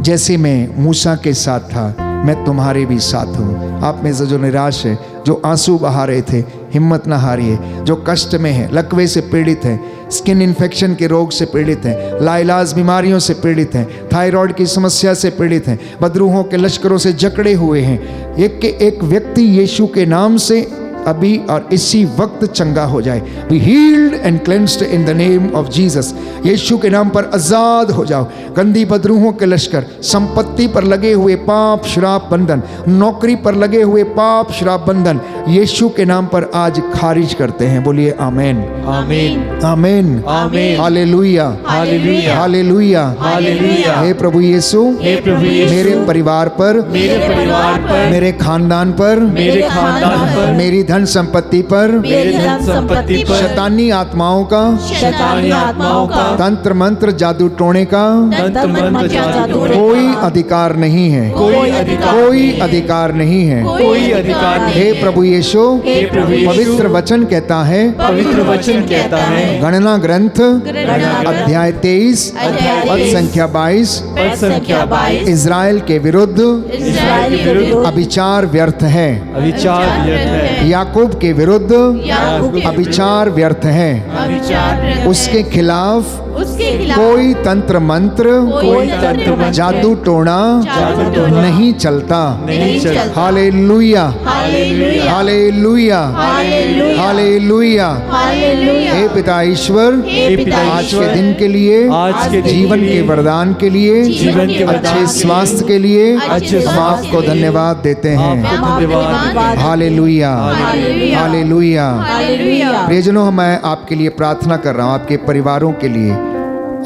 Speaker 1: जैसे मैं मूसा के साथ था, मैं तुम्हारे भी साथ हूँ। आप में से जो निराश है, जो आंसू बहा रहे थे, हिम्मत ना हारिए। जो कष्ट में है, लकवे से पीड़ित है, स्किन इन्फेक्शन के रोग से पीड़ित हैं, लाइलाज बीमारियों से पीड़ित हैं, थायराइड की समस्या से पीड़ित हैं, बदरूहों के लश्करों से जकड़े हुए हैं, एक के एक व्यक्ति यीशु के नाम से अभी और इसी वक्त चंगा हो जाए। Be healed and cleansed in the name of Jesus. Yeshu के नाम पर आज़ाद हो जाओ। गंदी बदरूहों के लश्कर, संपत्ति पर लगे हुए पाप श्राप बंधन, नौकरी पर लगे हुए पाप श्राप बंधन यीशु के नाम पर आज खारिज करते हैं। बोलिए आमेन,
Speaker 3: आमीन,
Speaker 1: आमेन,
Speaker 3: आमीन,
Speaker 1: हालेलुया,
Speaker 3: हालेलुया,
Speaker 1: हालेलुया,
Speaker 3: हालेलुया।
Speaker 1: हे प्रभु यीशु,
Speaker 3: हे प्रभु यीशु,
Speaker 1: मेरे परिवार पर,
Speaker 3: मेरे परिवार पर,
Speaker 1: मेरे खानदान पर,
Speaker 3: मेरे खानदान पर,
Speaker 1: मेरी धन संपत्ति पर,
Speaker 2: मेरी धन संपत्ति पर,
Speaker 1: शैतानी आत्माओं का,
Speaker 2: शैतानी आत्माओं का,
Speaker 1: तंत्र मंत्र जादू टोने का
Speaker 2: तंत्र मंत्र जादू
Speaker 1: कोई अधिकार नहीं है,
Speaker 3: कोई अधिकार,
Speaker 1: कोई अधिकार नहीं है।
Speaker 3: कोई अधिकार नहीं।
Speaker 1: हे प्रभु यीशु,
Speaker 3: हे प्रभु यीशु,
Speaker 1: पवित्र वचन कहता है,
Speaker 3: पवित्र वचन कहता है,
Speaker 1: गणना ग्रंथ अध्याय 23 पद संख्या 22,
Speaker 3: पद संख्या 22,
Speaker 1: इज़राइल के विरुद्ध
Speaker 2: इज़राइल के विरुद्ध
Speaker 1: अभिचार व्यर्थ है,
Speaker 3: अविचार व्यर्थ है,
Speaker 1: याकूब के विरुद्ध
Speaker 2: याकूब के
Speaker 1: अभिचार व्यर्थ है,
Speaker 2: विचार
Speaker 1: उसके खिलाफ
Speaker 2: उसके खिलाफ
Speaker 1: कोई तंत्र मंत्र,
Speaker 2: कोई तंत्र मंत्र,
Speaker 1: जादू टोना
Speaker 2: जादू टोना
Speaker 1: नहीं चलता।
Speaker 3: नहीं चलता।
Speaker 1: Hallelujah,
Speaker 2: hallelujah
Speaker 1: hallelujah,
Speaker 2: hallelujah
Speaker 1: hallelujah.
Speaker 2: Hallelujah.
Speaker 1: हे पिता ईश्वर,
Speaker 2: हे पिता
Speaker 1: आज के
Speaker 2: ईश्वर,
Speaker 1: दिन के लिए,
Speaker 3: आज के दिन
Speaker 1: जीवन
Speaker 3: के
Speaker 1: के
Speaker 3: लिए,
Speaker 1: वरदान के लिए,
Speaker 3: जीवन के वरदान
Speaker 1: अच्छे
Speaker 3: के
Speaker 1: स्वास्थ्य के लिए
Speaker 2: अच्छे
Speaker 1: हम
Speaker 2: स्वास्थ्य
Speaker 1: आपको
Speaker 2: के लिए
Speaker 1: धन्यवाद देते हैं।
Speaker 3: आपको धन्यवाद।
Speaker 1: Hallelujah,
Speaker 2: hallelujah.
Speaker 1: हालेलुया।
Speaker 2: हालेलुया।
Speaker 1: प्रियजनों, मैं आपके लिए प्रार्थना कर रहा हूँ, आपके परिवारों के लिए,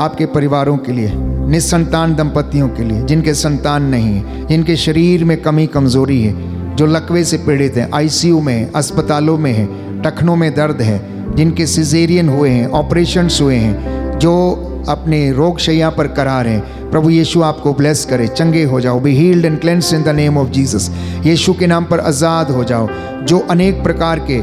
Speaker 1: आपके परिवारों के लिए, निसंतान दंपतियों के लिए, जिनके संतान नहीं है, जिनके शरीर में कमी कमजोरी है, जो लकवे से पीड़ित हैं, आईसीयू में हैं, अस्पतालों में हैं, टखनों में दर्द है, जिनके सिजेरियन हुए हैं, ऑपरेशंस हुए हैं, जो अपने रोग शैया पर करार हैं, प्रभु यीशु आपको ब्लेस करे, चंगे हो जाओ। Be healed and cleansed in the name of Jesus. Yeshu के नाम पर आज़ाद हो जाओ। जो अनेक प्रकार के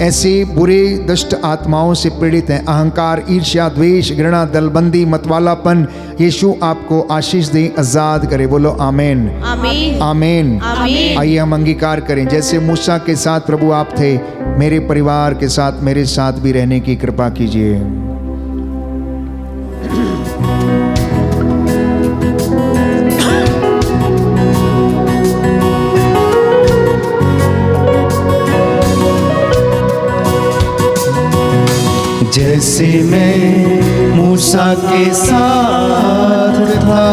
Speaker 1: ऐसे बुरे दुष्ट आत्माओं से पीड़ित हैं, अहंकार, ईर्ष्या, द्वेष, घृणा, दलबंदी, मतवालापन, यीशु आपको आशीष दे, आज़ाद करे। बोलो आमीन,
Speaker 2: आमीन
Speaker 1: आमीन।
Speaker 2: आमीन।
Speaker 1: आइए हम अंगीकार करें, जैसे मूसा के साथ प्रभु आप थे, मेरे परिवार के साथ, मेरे साथ भी रहने की कृपा कीजिए।
Speaker 3: जैसे मैं मूसा के साथ था,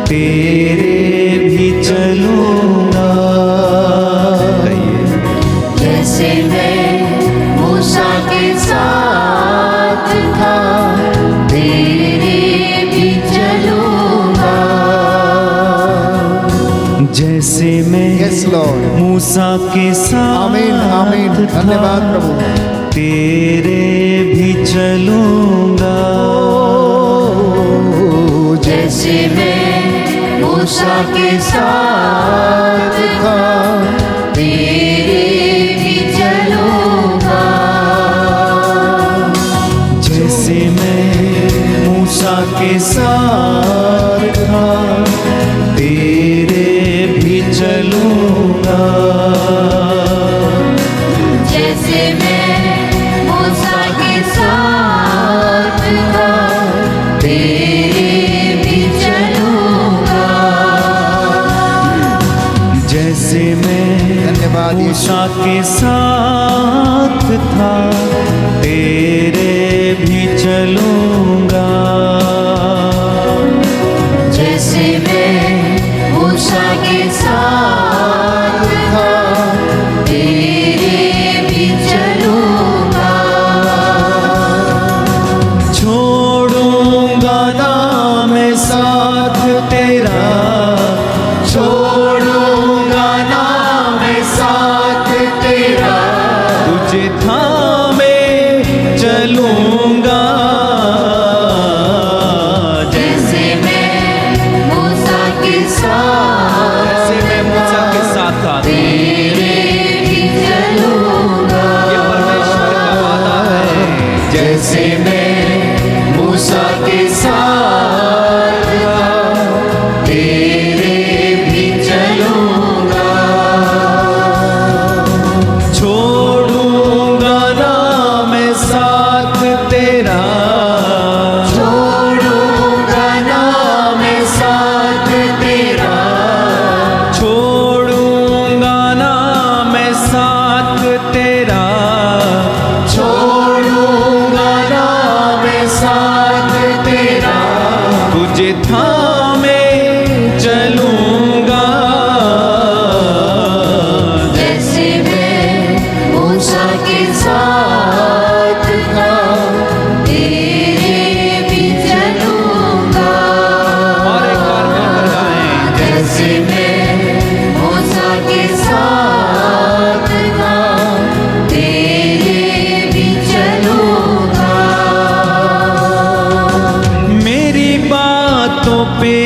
Speaker 3: तेरे भी चलूंगा।
Speaker 2: जैसे मैं मूसा के साथ था, तेरे भी चलूंगा।
Speaker 3: जैसे मैं
Speaker 1: Yes, Lord.
Speaker 3: मूसा के साथ
Speaker 1: आमीन, आमीन। धन्यवाद प्रभु।
Speaker 3: तेरे भी चलूंगा।
Speaker 2: जैसे मैं मूसा के साथ था, तेरे भी चलूंगा।
Speaker 3: जैसे मैं मूसा के साथ था, तेरे भी चलूंगा।
Speaker 2: जैसे मैं मूसा के साथ था, तेरे भी चलूंगा।
Speaker 3: जैसे मैं
Speaker 1: धन्यवाद यीशु।
Speaker 3: मूसा के साथ था, तेरे भी चलूंगा।
Speaker 2: जैसे मैं मूसा के साथ था, तेरे भी चलूंगा।
Speaker 3: छोड़ूंगा ना मैं साथ तेरा, छोड़ूंगा ना मैं साथ तेरा, तुझे थामे चलूंगा।
Speaker 2: जैसे मैं मूसा के साथ,
Speaker 3: जैसे मैं मूसा के साथ था,
Speaker 2: तेरे भी चलूंगा।
Speaker 3: ये परमेश्वर का वादा है। जैसे मैं मूसा के साथ था, तेरे भी चलूंगा। छोड़ूंगा ना मैं साथ तेरा,
Speaker 2: छोड़ूंगा ना मैं साथ तेरा।
Speaker 3: छोड़ूंगा ना मैं साथ तेरा,
Speaker 2: छोड़ूंगा ना मैं साथ तेरा।
Speaker 3: तुझे थामे चलूंगा।
Speaker 2: जैसे मैं मूसा के साथ था, तेरे भी चलूंगा।
Speaker 3: और एक बार मिलकर गाएं।
Speaker 2: जैसे मैं मूसा के साथ था, तेरे भी चलूंगा।
Speaker 3: मेरी बातों पे